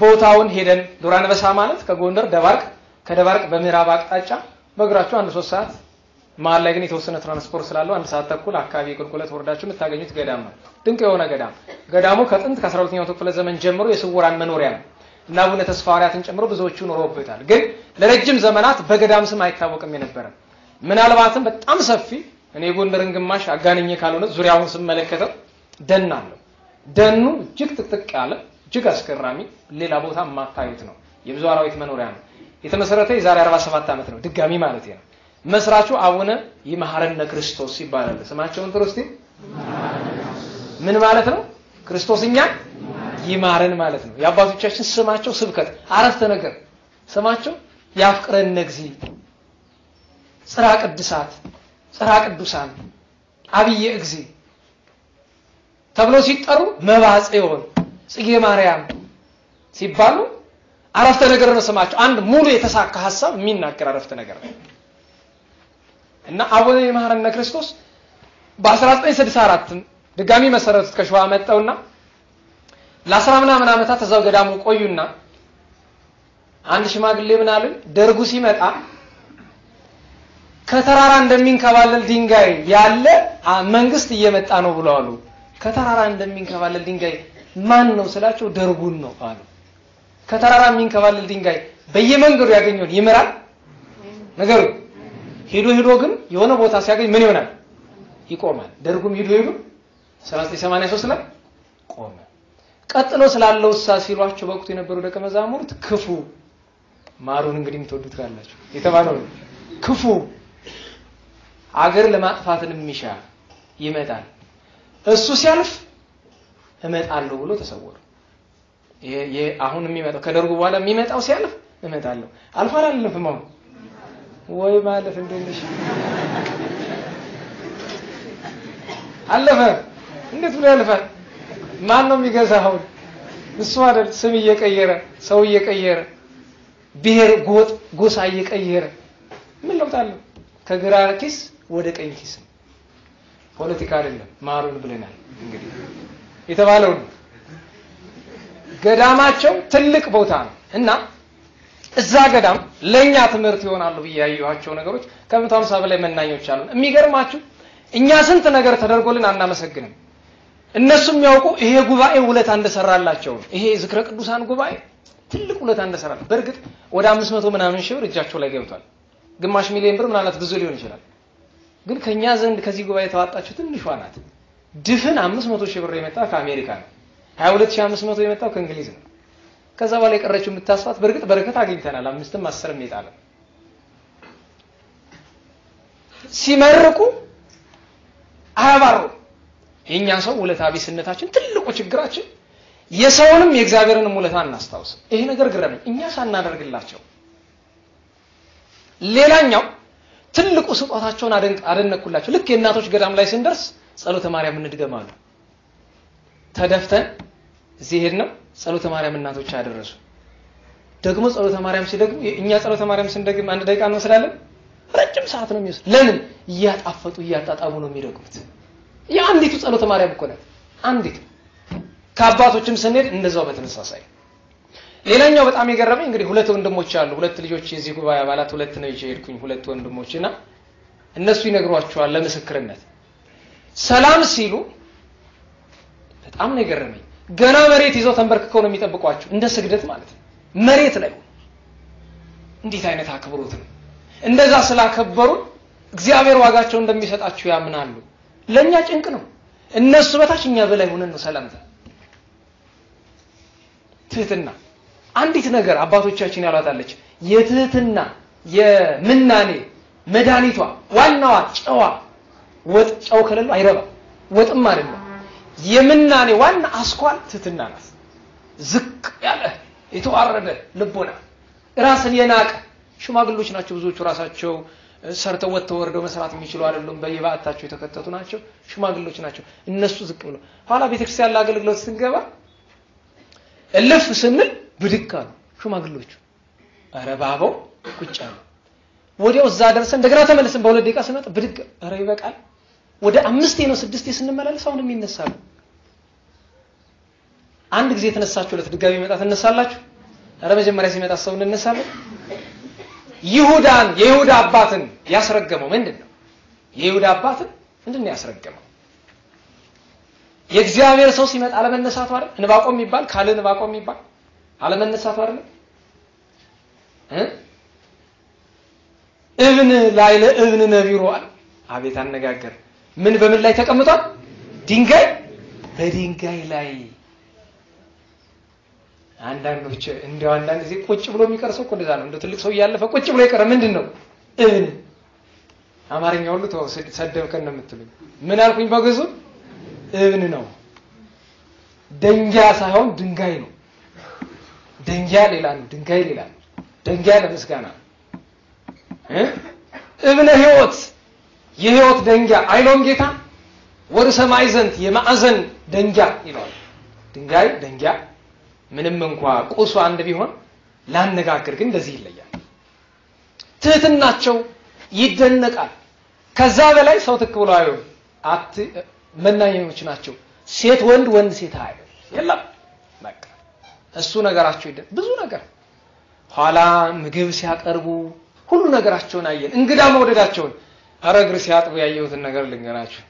A: ቦታውን ሄደን ዱራንበሳ ማለት ከጎንደር ደባርቅ ከደባርቅ በምዕራብ አቅጣጫ በእግራችሁ 1-3 ሰዓት መሃል ላይ ግን የተወሰነ ትራንስፖርት ስላለው 1 ሰዓት ተኩል አካባቢ ቁልቁለት ወርዳችሁ የምታገኙት ገዳም ነው ድንቅ የሆነ ገዳሙ ከጥንት ከ12ኛው ክፍለ ዘመን ጀምሮ የስውራን መኖሪያ ነው እና አቡነ ተስፋ ሐዋርያትን ጨምሮ ብዙዎቹ ኖረውበታል ግን ለረጅም ዘመናት በገዳም ስም አይታወቅም የነበረ ምናልባትም በጣም ሰፊ እኔ ጎንደርን ግማሽ አጋንኜ ካልሆነ ዙሪያውን ስመለከተው ደን አለው ደኑ እጅግ ጥቅጥቅ ያለ እጅግ አስገራሚ ሌላ ቦታ ማታዩት ነው የብዙ አራዊት መኖሪያ ነው የተመሰረተ የዛሬ 47 ዓመት ነው ድጋሚ ማለት ነው መስራቹ አቡነ ይማረነ ክርስቶስ ይባላል ስማቸውን ትሮስቲ ምን ማለት ነው ክርስቶስኛ ይማረን ማለት ነው የአባቶቻችን ስማቸው ስብከት አረፍተ ነገር ስማቸው ያፍቅረነ እግዚእ ጽራ ቅዱሳት ጽራ ቅዱሳን አብየ እግዚእ ተብሎ ሲጠሩ መባጽዮን ጽጌ ማርያም ሲባሉ አረፍተ ነገር ነው ስማቸው አንድ ሙሉ የተሳካ ሐሳብ የሚናገር አረፍተ ነገር ነው እና አቡነ ይማረነ ክርስቶስ በ1964 ድጋሚ መሰረቱት ከሸዋ መጣውና ለ10 ምናምን ዓመታት ተዛው ገዳሙ ቆዩና አንድ ሽማግሌ ምን አሉ ደርጉ ሲመጣ ከተራራ እንደሚንከባለል ድንጋይ ያለ መንግስት እየመጣ ነው ብለዋሉ ከተራራ እንደሚንከባለል ድንጋይ ማን ነው ስላቸው ደርጉን ነው አሉ ከተራራ የሚንከባለል ድንጋይ በየመንገዱ ያገኘው ይመራል ነገሩ ሄዶ ግን የሆነ ቦታ ሲያገኝ ምን ይሆናል ይቆማል ደርጉም ሄዶ 1983 ላይ ቆመ ቀጥሎ ስላለው ሲሏቸው ወቅቱ የነበሩ ደቀ መዛሙርት ክፉ ማሩን እንግዲህ የምትወዱት ካላችሁ የተባለው ክፉ አገር ለማጥፋትን የሚሻ ይመጣል እሱ ሲያልፍ እመጣለሁ ብሎ ተሰወሩ አሁን የሚመጣው ከደርጉ በኋላ የሚመጣው ሲያልፍ እመጣለሁ አልፋላለፍም አሁን ወይ ማለፍ እንደነሽ አለፈ እንዴት ብሎ ያልፋል ማን ነው የሚገዛው እሱ አይደል ስም እየቀየረ ሰው እየቀየረ ብሔር ጎሳ እየቀየረ ምን ለውጣለው ከግራ ኪስ ወደ ቀኝ ኪስ ፖለቲካ አይደለም ማሩን ብለናል እንግዲህ የተባለው ገዳማቸው ትልቅ ቦታ ነው እና እዛ ገዳም ለኛ ትምህርት ይሆናሉ በያዩዋቸው ነገሮች ከ150 በላይ መናኞች አሉ የሚገርማችሁ እኛ ስንት ነገር ተደርጎልን አናመሰግንም እነሱም ያውቁ ይሄ ጉባኤ ውለታ እንደሰራላቸው ይሄ ዝክረ ቅዱሳን ጉባኤ ትልቅ ውለታ እንደሰራል በርግጥ ወደ 500 ምናምን ሺህ ብር እጃቸው ላይ ገብቷል ግማሽ ሚሊዮን ብር ምናልባት ብዙ ሊሆን ይችላል ግን ከኛ ዘንድ ከዚህ ጉባኤ ተዋጣችሁ ትንሿ ናት ድፍን 500 ሺህ ብር የመጣ ከአሜሪካ ነው 22500 የመጣው ከእንግሊዝ ነው ከዛ በኋላ የቀረችው የምታስፋት በርግጥ በረከት አግኝተናል 5ም 10ም ይጣላል ሲመርቁ አያባሩ የኛ ሰው ውለታ ቢስነታችን ትልቁ ችግራችን የሰውንም የእግዚአብሔርንም ውለታ እናስታውስ ይሄ ነገር ግረመኝ እኛ ሳናደርግላቸው ሌላኛው ትልቁ ስጦታቸውን አደነኩላቸው ልክ የእናቶች ገዳም ላይ ስንደርስ ጸሎተ ማርያም እንድገማሉ ተደፍተን እዚህ ሄድነው ጸሎተ ማርያም እናቶች ያደረሱ ደግሞ ጸሎተ ማርያም ሲደግሙ እኛ ጸሎተ ማርያም ስንደግም 1 ደቂቃ ነው ስላለን ረጅም ሰዓት ነው የሚወስድ ለምን እያጣፈጡ እያጣጣሙ ነው የሚደግሙት የአንዲቱ ጸሎተ ማርያም እኮ ናት አንዲቱ ከአባቶችም ስንሄድ እንደዛው በተመሳሳይ ሌላኛው በጣም የገረመኝ እንግዲህ ሁለት ወንድሞች አሉ ሁለት ልጆች የዚህ ጉባኤ አባላት ሁለት ነው ይሄድኩኝ ሁለት ወንድሞችና እነሱ ይነግሯቸዋል ለምስክርነት ሰላም ሲሉ በጣም ነው የገረመኝ ገና መሬት ይዘው ተንበርክከው ነው የሚጠብቋቸው እንደ ስግደት ማለት ነው መሬት ላይ እንዴት አይነት አክብሮት ነው እንደዛ ስላከበሩ እግዚአብሔር ዋጋቸው እንደሚሰጣቸው ያምናሉ ለኛ ጭንቅ ነው እነሱ በታችኛ በላይ ሆነን ነው ሰላምታ ትህትና አንዲት ነገር አባቶቻችን ያሏታለች የትህትና የምናኔ መድኃኒቷ ዋናዋ ጨዋ ወጥ ጨው ከሌለው አይረባ ወጥም አይደለም የምናኔ ዋና አስኳል ትህትና ናት ዝቅ ያለ የተዋረደ ልቦና ራስን የናቀ ሽማግሎች ናቸው ብዙዎቹ ራሳቸው ሰርተው ወጥተው ወርደው መስራት የሚችሉ አይደሉም በየባታቸው የተከተቱ ናቸው ሽማግሎች ናቸው እነሱ ዝቅ ብለው ኋላ ቤተክርስቲያን ለአገልግሎት ስንገባ እልፍ ስንል ብድግ አሉ ሽማግሎቹ አረ ባባው ቁጭ አሉ ወዲያው እዛ ደርሰን እንደገና ተመልሰን በሁለት ደቂቃ ስንመጣ ብድግ አረ ይበቃል ወደ 5 ነው 6 ስንመላለስ አሁንም ይነሳሉ አንድ ጊዜ ተነሳችሁ ለድጋሚ መጣ ተነሳላችሁ አረ መጀመሪያ ሲመጣ ሰው እንነሳለን የይሁዳ አባትን ያስረገመው ምንድነው የይሁዳ አባትን ምንድነው ያስረገመው የእግዚአብሔር ሰው ሲመጣ አለመነሳቱ አይደል እንባቆም ይባል ካለ እንባቆም ይባል አለመነሳቱ አይደል እብን ላይ ለእብን ነቢሮ አቤት አነጋገር ምን በምን ላይ ተቀምጧል ድንጋይ በድንጋይ ላይ አንዳንዶች እንደው አንዳንድ ጊዜ ቁጭ ብሎ የሚቀርሰው እኮ እንደዛ ነው እንደ ትልቅ ሰው ያለፈ ቁጭ ብሎ ይቀር ምንድነው እብን አማርኛው ሁሉ ተሰደብከን ነው የምትሉኝ ምን አልኩኝ በግዙ እብን ነው ደንጊያ ሳይሆን ድንጋይ ነው ደንጊያ ሌላ ነው ድንጋይ ሌላ ነው ደንጊያ ለምስጋና እብነ ህይወት የህይወት ደንጊያ አይሎም ጌታ ወደ ሰማይ ዘንድ የማዕዘን ደንጊያ ይላል ድንጋይ ደንጊያ ምንም እንኳን ቁሱ አንድ ቢሆን ላነጋገር ግን እንደዚህ ይለያል ትህትናቸው ይደነቃል ከዛ በላይ ሰው ተክብሎ አይው መናኞች ናቸው ሴት ወንድ ወንድ ሴት አይደል የለም በቃ እሱ ነገራቸው ብዙ ነገር ኋላ ምግብ ሲያቀርቡ ሁሉ ነገራቸውን አየን እንግዳ መወደዳቸውን አረግር ሲያጥቡ ያየሁትን ነገር ልንገራችሁ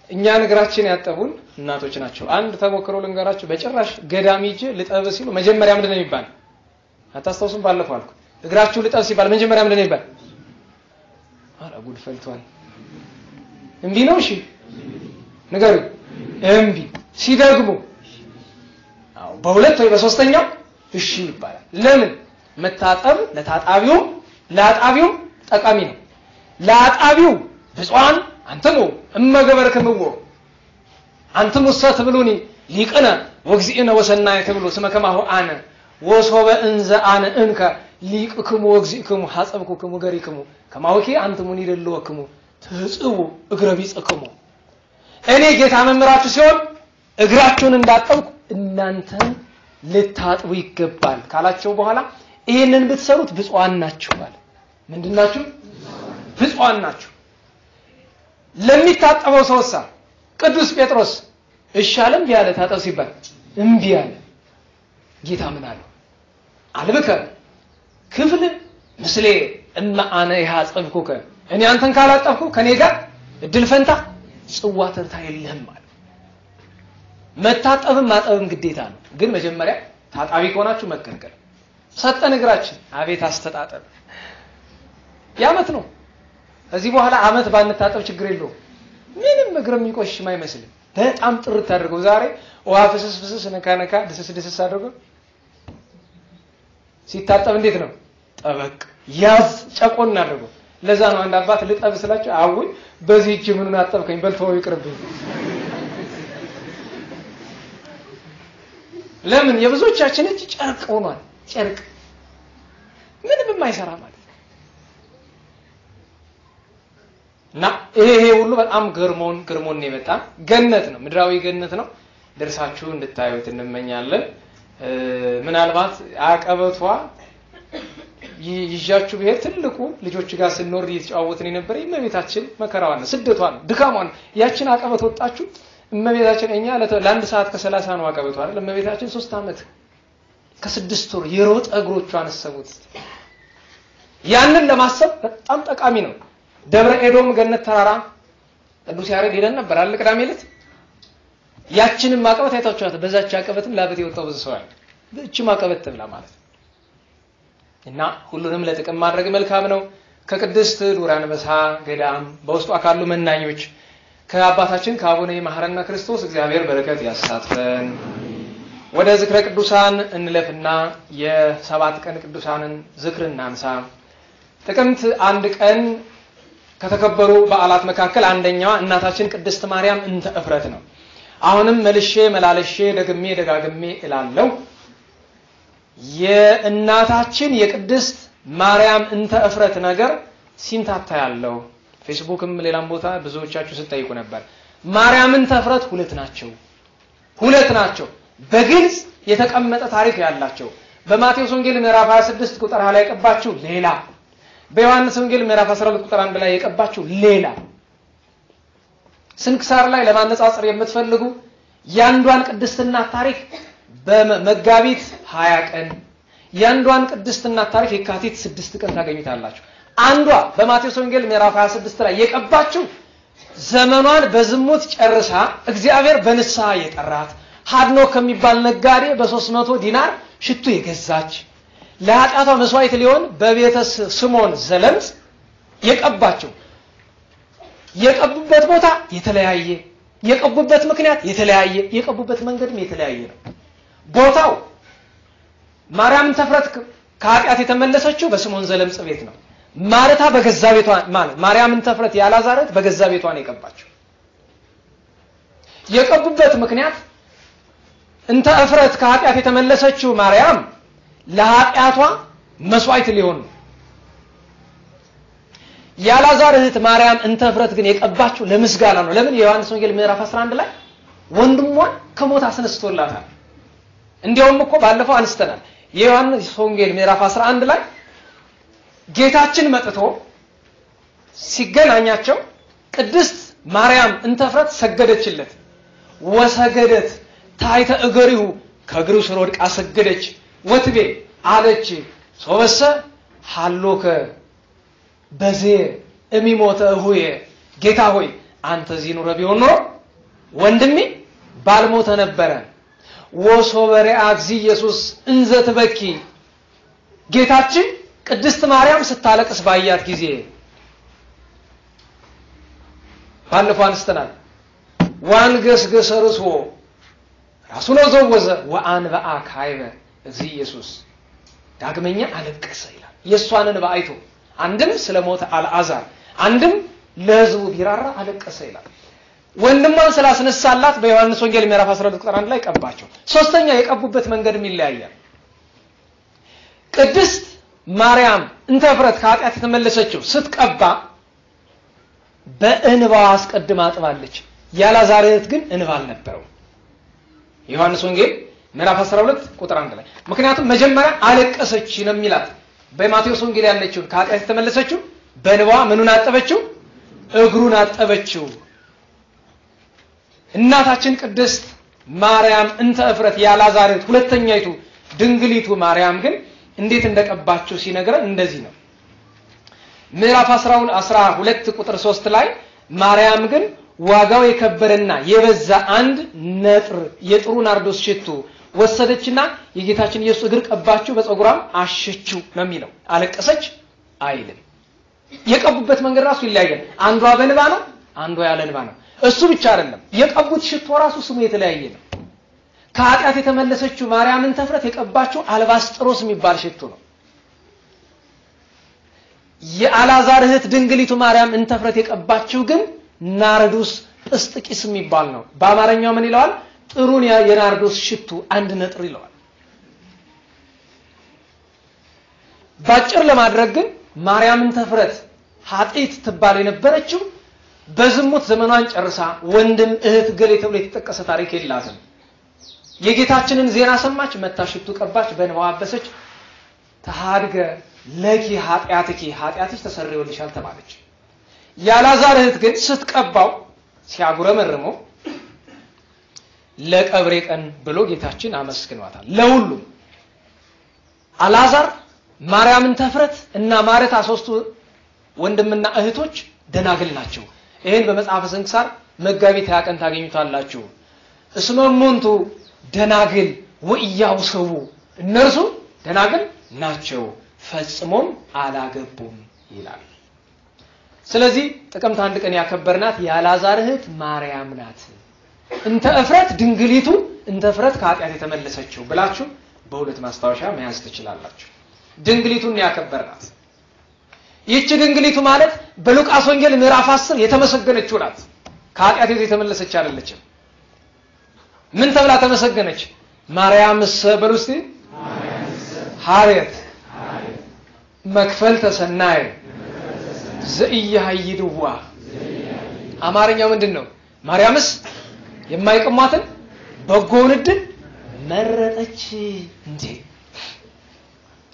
A: እኛ ነገራችን ያጠቡን እናቶች ናቸው አንድ ተሞክሮ ልንገራችሁ በጭራሽ ገዳም ይጄ ልጠብ ሲሉ መጀመሪያ ምንድነው ይባል አታስተውሱም ባለፈው አልኩ እግራችሁ ልጠብ ሲባል መጀመሪያ ምንድነው ይባል አረ ጉድ ፈልቷል እንዴ ነው እሺ ነገር እንቢ ሲደግሙ አው በሁለት ወይ በሶስተኛው እሺ ይባላል ለምን መታጠብ ለአጣቢው ጠቃሚ ነው ለአጣቢው ብፁዓን አንተሙ እመገበርከምዎ አንተሙ ሰትብሉኒ ሊቀና ወግዚእነ ወሰናየ ተብሎ ስመከማሁ አነ ወሶበ እንዘ አነ እንከ ሊቅክሙ ወግዚእክሙ ሐጸብኩክሙ ገሪክሙ ከማውኪ አንተሙኒ ይደልወክሙ ተጽቡ እግረቢጽክሙ እኔ ጌታ መምራችሁ ሲሆን እግራችሁን እንዳጠብኩ እናንተን ልታጥቡ ይገባል ካላቸው በኋላ ይሄንን ብትሰሩት ብፁዓን ናችሁ ማለት ምንድናችሁ ብፁዓን ናችሁ ለሚታጠበው ሰውሳ ቅዱስ ጴጥሮስ እሻለም ያለ ታጠብ ሲባል እንቢ ያለ ጌታ ምን አለው አልበከ ክፍል ምስሌ እና አነ ያጸብኩከ እኔ አንተን ካላጠብኩ ከኔ ጋር እድል ፈንታ ጽዋ ተርታ የለህም ማለት መታጠብም ማጠብም ግዴታ ነው ግን መጀመሪያ ታጣቢ ከሆናችሁ መከልከል ሰጠን እግራችን አቤት አስተጣጠብ ያመት ነው እዚህ በኋላ አመት ባንታጠብ ችግር የለውም ምንም እግር የሚቆሽም አይመስልም በጣም ጥርት አድርገው ዛሬ ውሃ ፍስስ ነካነካ ደስስ አድርገው ሲታጠብ እንዴት ነው ጠበቅ ያዝ ጨቆን አድርገው ለዛ ነው አንድ አባት ልጠብ ስላችሁ አውይ በዚህ እጅ ምኑን አጠብከኝ በልተው ይቅርብኝ ለምን የብዙዎቻችን እጅ ጨርቅ ሆኗል ጨርቅ ምንም የማይሰራ ማለት እና ይሄ ሁሉ በጣም ግርሞን ነው የመጣ ገነት ነው ምድራዊ ገነት ነው ደርሳችሁ እንድታዩት እንመኛለን ምናልባት አቀበቷ ይጃችሁ ቢሄድ ትልቁ ልጆች ጋር ስንኖር እየተጫወትን የነበረ እመቤታችን መከራዋን ስደቷን ድካሟን ያችን አቀበት ወጣችሁ እመቤታችን እኛ ለአንድ ሰዓት ከ30 ነው አቀበቷ አይደል እመቤታችን 3 አመት ከ6 ወር የሮጠ እግሮቿን አሰቡት። ያንን ለማሰብ በጣም ጠቃሚ ነው። ደብረ ኤዶም ገነት ተራራ ቅዱስ ያሬድ ሄደን ነበር አለ ቅዳሜ ዕለት። ያችንን ማቀበት አይታችኋት። በዛች አቀበትም ላበት የወጣው ብዙ ሰው አለ። እቺ ማቀበት ተብላ ማለት እና ሁሉንም ለጥቅም ማድረግ መልካም ነው። ከቅድስት ዱር አንበሳ ገዳም በውስጧ ካሉ መናኞች ከአባታችን ከአቡነ መሐረነ ክርስቶስ እግዚአብሔር በረከት ያሳትፈን። ወደ ዝክረ ቅዱሳን እንለፍና የ7 ቀን ቅዱሳንን ዝክር እናንሳ። ጥቅምት 1 ቀን ከተከበሩ በዓላት መካከል አንደኛዋ እናታችን ቅድስት ማርያም እንተ እፍረት ነው። አሁንም መላልሼ ደጋግሜ እላለሁ የእናታችን የቅድስት ማርያም እንተ እፍረት ነገር ሲንታታ ያለው ፌስቡክም ሌላም ቦታ ብዙዎቻችሁ ስትጠይቁ ነበር። ማርያም እንተ እፍረት ሁለት ናቸው በግልጽ የተቀመጠ ታሪክ ያላቸው። በማቴዎስ ወንጌል ምዕራፍ 26 ቁጥር 20 ላይ የቀባችሁ ሌላ፣ በዮሐንስ ወንጌል ምዕራፍ 12 ቁጥር 1 ላይ የቀባችሁ ሌላ። ስንክሳር ላይ ለማነጻጸር የምትፈልጉ ያንዷን ቅድስትና ታሪክ በመጋቢት 20 ቀን ያንዷን ቅድስትና ታሪክ የካቲት 6 ቀን ታገኙታላችሁ። አንዷ በማቴዎስ ወንጌል ምዕራፍ 26 ላይ የቀባችሁ ዘመኗን በዝሙት ጨርሳ እግዚአብሔር በንስሐ የጠራት ሀድኖ ከሚባል ነጋዴ በ300 ዲናር ሽቱ የገዛች ለኃጢአቷ መስዋዕት ሊሆን በቤተ ስምዖን ዘለምጽ የቀባቸው። የቀቡበት ቦታ የተለያየ፣ የቀቡበት ምክንያት የተለያየ፣ የቀቡበት መንገድም የተለያየ ነው። ቦታው ማርያምን ተፍረት ከኃጢአት የተመለሰችው በስምዖን ዘለምጽ ቤት ነው። ማርታ በገዛ ቤቷ ማለት ማርያምን ተፍረት ያላዛረት በገዛ ቤቷ ነው የቀባቸው። የቀቡበት ምክንያት እንተ እፍረት ከኃጢአት የተመለሰችው ማርያም ለኃጢአቷ መስዋዕት ሊሆን ነው። ያላዛር እህት ማርያም እንተ እፍረት ግን የቀባችው ለምስጋና ነው። ለምን? የዮሐንስ ወንጌል ምዕራፍ 11 ላይ ወንድሟን ከሞት አስነስቶላታል። እንዲያውም እኮ ባለፈው አንስተናል። የዮሐንስ ወንጌል ምዕራፍ 11 ላይ ጌታችን መጥቶ ሲገናኛቸው ቅድስት ማርያም እንተ እፍረት ሰገደችለት። ወሰገደት ታይተ እገሪሁ ከእግሩ ስር ወድቃ ሰገደች። ወትቤ አለች ሶበሰ ሃሎከ በዜ እሚሞተ እሁዬ፣ ጌታ ሆይ አንተ እዚህ ኑረ ቢሆን ኖሮ ወንድሜ ባልሞተ ነበረ። ወሶበሪያ እግዚ ኢየሱስ እንዘ ትበኪ፣ ጌታችን ቅድስት ማርያም ስታለቅስ ባያት ጊዜ ባለፈው አንስተናል። ዋንገስገሰ ርእሶ ራሱን ወዘወዘ ወአንበአ ካይበ እግዚ ኢየሱስ፣ ዳግመኛ አለቀሰ ይላል። የሷን እንባ አይቶ አንድም ስለሞተ አልዓዛር አንድም ለሕዝቡ ቢራራ አለቀሰ ይላል። ወንድሟን ስላስነሳላት በዮሐንስ ወንጌል ምዕራፍ 12 ቁጥር 1 ላይ ቀባቸው። ሶስተኛ የቀቡበት መንገድም ይለያያል። ቅድስት ማርያም እንተ እፍረት ከኃጢአት የተመለሰችው ስትቀባ በእንባዋ አስቀድማ አጥባለች። ያላዛር እህት ግን እንባ አልነበረው። ዮሐንስ ወንጌል ምዕራፍ 12 ቁጥር 1 ላይ ምክንያቱም መጀመሪያ አለቀሰች ነው የሚላት። በማቴዎስ ወንጌል ያለችው ከኃጢአት የተመለሰችው በእንባዋ ምኑን አጠበችው? እግሩን አጠበችው። እናታችን ቅድስት ማርያም እንተ እፍረት ያላዛር እህት ሁለተኛይቱ ድንግሊቱ ማርያም ግን እንዴት እንደቀባቸው ሲነግረን እንደዚህ ነው። ምዕራፍ 12 ቁጥር 3 ላይ ማርያም ግን ዋጋው የከበረና የበዛ አንድ ነጥር የጥሩ ናርዶስ ሽቱ ወሰደችና የጌታችን ኢየሱስ እግር ቀባችው፣ በፀጉሯም አሸችው ነው የሚለው። አለቀሰች አይልም። የቀቡበት መንገድ ራሱ ይለያያል። አንዷ በእንባ ነው፣ አንዷ ያለ እንባ ነው። እሱ ብቻ አይደለም፣ የቀቡት ሽቶ ራሱ ስሙ የተለያየ ነው። ከኃጢአት የተመለሰችው ማርያምን እንተ እፍረት የቀባችው አልባስጥሮስ የሚባል ሽቶ ነው። የአልዓዛር እህት ድንግሊቱ ማርያም እንተ እፍረት የቀባችው ግን ናርዶስ ጵስጥቂስ የሚባል ነው። በአማርኛው ምን ይለዋል? ጥሩን የናርዶስ ሽቱ አንድ ነጥር ይለዋል። ባጭር ለማድረግ ግን ማርያም እንተ እፍረት ኃጢት ትባል የነበረችው በዝሙት ዘመኗን ጨርሳ ወንድም እህት ገሌ ተብሎ የተጠቀሰ ታሪክ የላትም። የጌታችንን ዜና ሰማች፣ መታ ሽቱ ቀባች፣ በእንባዋ አበሰች። ተሃድገ ለኪ ኃጢአትኪ፣ ኃጢአትሽ ተሰርዮልሻል ተባለች። ያላዛር እህት ግን ስትቀባው ሲያጉረመርመው ለቀብሬ ቀን ብሎ ጌታችን አመስግኗታል። ለሁሉም አልዓዛር ማርያምን ተፍረት እና ማርታ ሶስቱ ወንድምና እህቶች ደናግል ናቸው። ይሄን በመጽሐፈ ስንክሳር መጋቢት 20 ቀን ታገኙታላችሁ። እስመሙንቱ ደናግል ወኢያውሰቡ እነርሱ ደናግል ናቸው ፈጽሞም አላገቡም ይላል። ስለዚህ ጥቅምት 1 ቀን ያከበርናት የአልዓዛር እህት ማርያም ናት። እንተ እፍረት ድንግሊቱ እንተ እፍረት ከኃጢአት የተመለሰችው ብላችሁ በሁለት ማስታወሻ መያዝ ትችላላችሁ። ድንግሊቱን ያከበርናት። ይህች ድንግሊቱ ማለት በሉቃስ ወንጌል ምዕራፍ 10 የተመሰገነችው ናት። ከኃጢአት የተመለሰች አይደለችም። ምን ተብላ ተመሰገነች? ማርያምስ በሉስቲ ሐሬት መክፈል ተሰናይ ዘኢያይድዋ። አማርኛው ምንድነው? ማርያምስ የማይቀሟትን በጎውን ዕድል መረጠች እንዴ!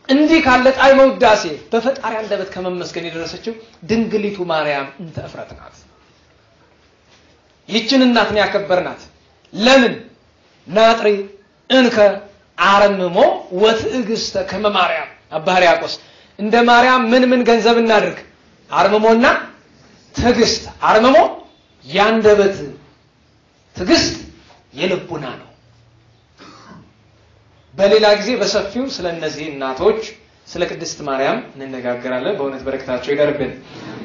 A: እንዲህ ካለ ጣዕመ ውዳሴ በፈጣሪ አንደበት ከመመስገን የደረሰችው ድንግሊቱ ማርያም እንተ እፍረት ናት። ይህችን እናት ነው ያከበርናት። ለምን? ናጥሪ እንከ አርምሞ ወትዕግስተ ከመ ማርያም አባ ሕርያቆስ እንደ ማርያም ምን ገንዘብ እናድርግ? አርምሞና ትዕግስት። አርምሞ ያንደበት፣ ትዕግስት የልቡና ነው። በሌላ ጊዜ በሰፊው ስለነዚህ እናቶች ስለ ቅድስት ማርያም እንነጋገራለን። በእውነት በረከታቸው ይደርብን።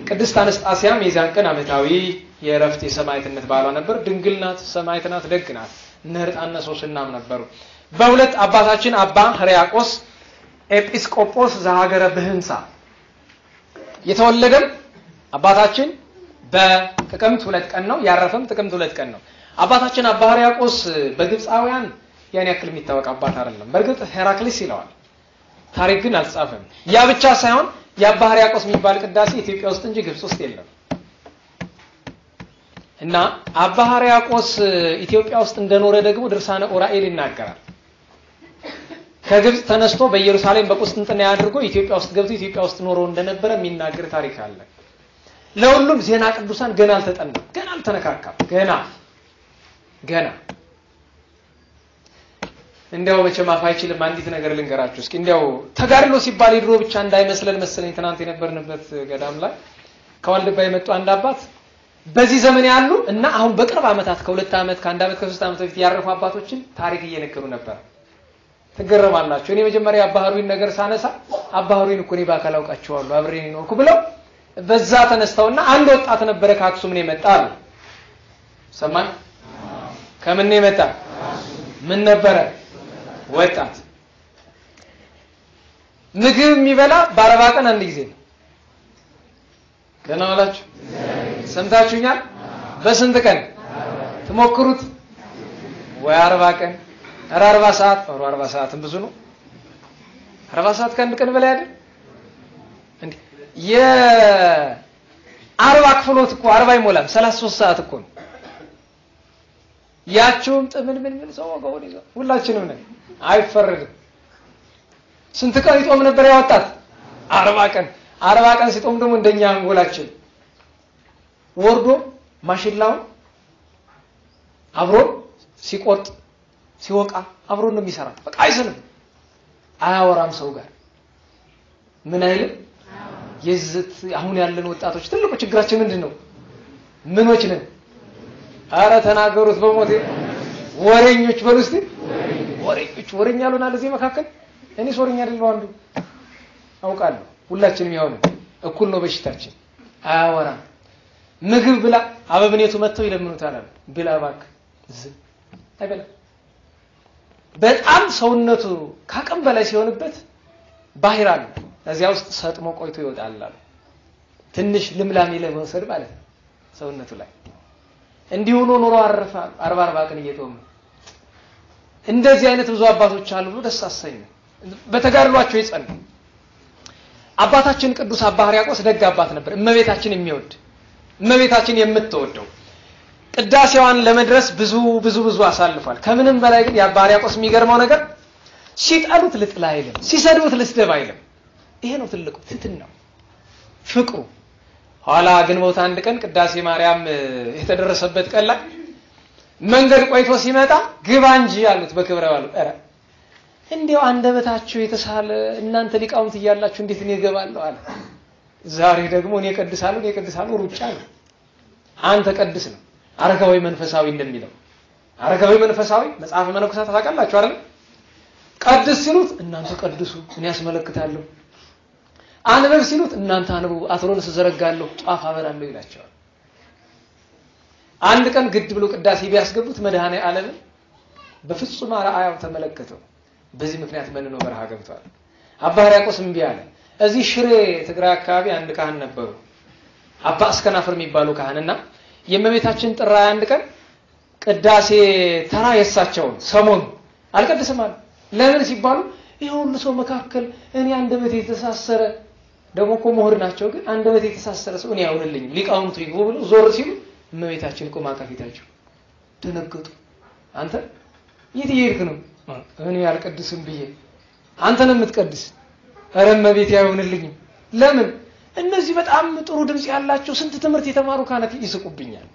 A: ቅድስት አነስጣሲያም የዚያን ቀን ዓመታዊ የዕረፍት የሰማዕትነት በዓሏ ነበር። ድንግል ናት፣ ሰማዕት ናት፣ ደግ ናት። እነ ሕርጣነ ሶስናም ነበሩ። በሁለት አባታችን አባ ሕርያቆስ ኤጲስቆጶስ ዘሀገረ ብህንሳ የተወለደም አባታችን በጥቅምት 2 ቀን ነው። ያረፈም ጥቅምት 2 ቀን ነው። አባታችን አባ ሕርያቆስ በግብፃውያን ያን ያክል የሚታወቅ አባት አይደለም። በእርግጥ ሄራክሊስ ይለዋል፣ ታሪክ ግን አልጻፈም። ያ ብቻ ሳይሆን የአባ ሕርያቆስ የሚባል ቅዳሴ ኢትዮጵያ ውስጥ እንጂ ግብጽ ውስጥ የለም። እና አባ ሕርያቆስ ኢትዮጵያ ውስጥ እንደኖረ ደግሞ ድርሳነ ኡራኤል ይናገራል። ከግብጽ ተነስቶ በኢየሩሳሌም በቁስጥንጥንያ አድርጎ ኢትዮጵያ ውስጥ ገብቶ ኢትዮጵያ ውስጥ ኖሮ እንደነበረ የሚናገር ታሪክ አለ። ለሁሉም ዜና ቅዱሳን ገና አልተጠናም፣ ገና አልተነካካም። ገና እንዲያው መቼም አፍ አይችልም። አንዲት ነገር ልንገራችሁ እስኪ። እንዲያው ተጋድሎ ሲባል ይድሮ ብቻ እንዳይመስለን መሰለኝ። ትናንት የነበርንበት ገዳም ላይ ከዋልድባ የመጡ አንድ አባት በዚህ ዘመን ያሉ እና አሁን በቅርብ ዓመታት ከ2 ዓመት ከ1 ዓመት ከ3 ዓመት በፊት ያረፉ አባቶችን ታሪክ እየነገሩ ነበር። ትገረማላችሁ። እኔ መጀመሪያ አባ ሀሩይን ነገር ሳነሳ አባ ሀሩይን እኮ እኔ ባካል አውቃቸዋለሁ አብሬን ነው እኮ ብለው በዛ ተነስተውና አንድ ወጣት ነበረ ከአክሱም ነው የመጣ አሉ። ሰማን? ከምን ነው የመጣ? ምን ነበረ? ወጣት። ምግብ የሚበላ በ40 ቀን አንድ ጊዜ ነው። ገና ዋላችሁ? ሰምታችሁኛል? በስንት ቀን ትሞክሩት? ወይ 40 ቀን፣ 40 ሰዓት፣ 40 ሰዓትም ብዙ ነው። 40 ሰዓት ከአንድ ቀን በላይ አይደል እንዴ? የ40 ክፍሎት እኮ 40 አይሞላም፣ 33 ሰዓት እኮ ነው። ያችሁም ምን ሰው ወገውን ይዘው ሁላችንም ነን፣ አይፈረድም። ስንት ቀን ይጦም ነበር ያወጣት? 40 ቀን። 40 ቀን ሲጦም ደግሞ እንደኛ አንጎላችን ወርዶ ማሽላውን አብሮ ሲቆርጥ ሲወቃ አብሮ ነው የሚሰራ። በቃ አይሰንም፣ አያወራም ሰው ጋር ምን አይልም። የዝት አሁን ያለን ወጣቶች ትልቁ ችግራችን ምንድነው? ምኖች ነን? አረ ተናገሩት በሞቴ ወሬኞች በሉ እስቲ። ወሬኛ አሉና ለዚህ መካከል እኔ ሶሪኛ አይደለም አንዱ አውቃለሁ። ሁላችንም ያው ነው፣ እኩል ነው በሽታችን። አያወራም። ምግብ ብላ አበብኔቱ መጥተው ይለምኑታል። ብላ እባክህ ዝም አይበላ። በጣም ሰውነቱ ካቅም በላይ ሲሆንበት ባህር አለ፣ እዚያ ውስጥ ሰጥሞ ቆይቶ ይወጣል አሉ። ትንሽ ልምላሜ ለመውሰድ ማለት ነው ሰውነቱ ላይ። እንዲሁ ኑሮ አረፈ 40 ቀን እየጦሙ። እንደዚህ አይነት ብዙ አባቶች አሉ። ደስ አሰኝ በተጋድሏቸው ይጸኑ። አባታችን ቅዱስ አባ ሕርያቆስ ደግ አባት ነበር። እመቤታችን የሚወድ እመቤታችን የምትወደው ቅዳሴዋን ለመድረስ ብዙ አሳልፏል። ከምንም በላይ ግን የአባ ሕርያቆስ የሚገርመው ነገር ሲጠሉት ልጥላ አይልም፣ ሲሰድቡት ልስደብ አይልም። ይሄ ነው ትልቁ ትሕትናው፣ ፍቅሩ። ኋላ ግንቦት 1 ቀን ቅዳሴ ማርያም የተደረሰበት ቀን ላይ መንገድ ቆይቶ ሲመጣ ግባ እንጂ አሉት በክብረ በዓሉ። ኧረ እንዴው አንደበታችሁ የተሳለ እናንተ ሊቃውንት ይያላችሁ እንዴት እኔ እገባለሁ አለ። ዛሬ ደግሞ እኔ ቀድሳለሁ ሩጫ ነው። አንተ ቀድስ ነው አረጋዊ መንፈሳዊ እንደሚለው። አረጋዊ መንፈሳዊ መጽሐፈ መነኮሳት ታውቃላችሁ አይደል? ቀድስ ሲሉት እናንተ ቀድሱ እኔ ያስመለክታለሁ፣ አንበብ ሲሉት እናንተ አንብቡ አትሮንስ ዘረጋለሁ ጧፍ አበራለሁ ይላቸዋል። አንድ ቀን ግድ ብሎ ቅዳሴ ቢያስገቡት መድኃኔ ዓለም በፍጹም አርአያው ተመለከተው። በዚህ ምክንያት መንኖ በረሃ ገብቷል። አባ ሕርያቆስ እምቢ አለ። እዚህ ሽሬ ትግራይ አካባቢ አንድ ካህን ነበሩ፣ አባ እስከናፍር የሚባሉ ካህንና የእመቤታችን ጥራ አንድ ቀን ቅዳሴ ተራ የሳቸውን ሰሞን አልቀድስም አለ። ለምን ሲባሉ ይሄው ሁሉ ሰው መካከል እኔ አንደበቴ የተሳሰረ ደግሞ እኮ ምሁር ናቸው፣ ግን አንደበቴ የተሳሰረ ሰው እኔ አይሆንልኝም ሊቃውንቱ ይግቡ ብለው ዞር ሲሉ እመቤታችን ቆማ ከፊታቸው ደነገጡ። አንተ የት እየሄድክ ነው? እኔ አልቀድስም ብዬ አንተ ነው የምትቀድስ? ኧረ እመቤቴ አይሆንልኝም። ለምን? እነዚህ በጣም ጥሩ ድምጽ ያላቸው ስንት ትምህርት የተማሩ ካህናት ይስቁብኛል።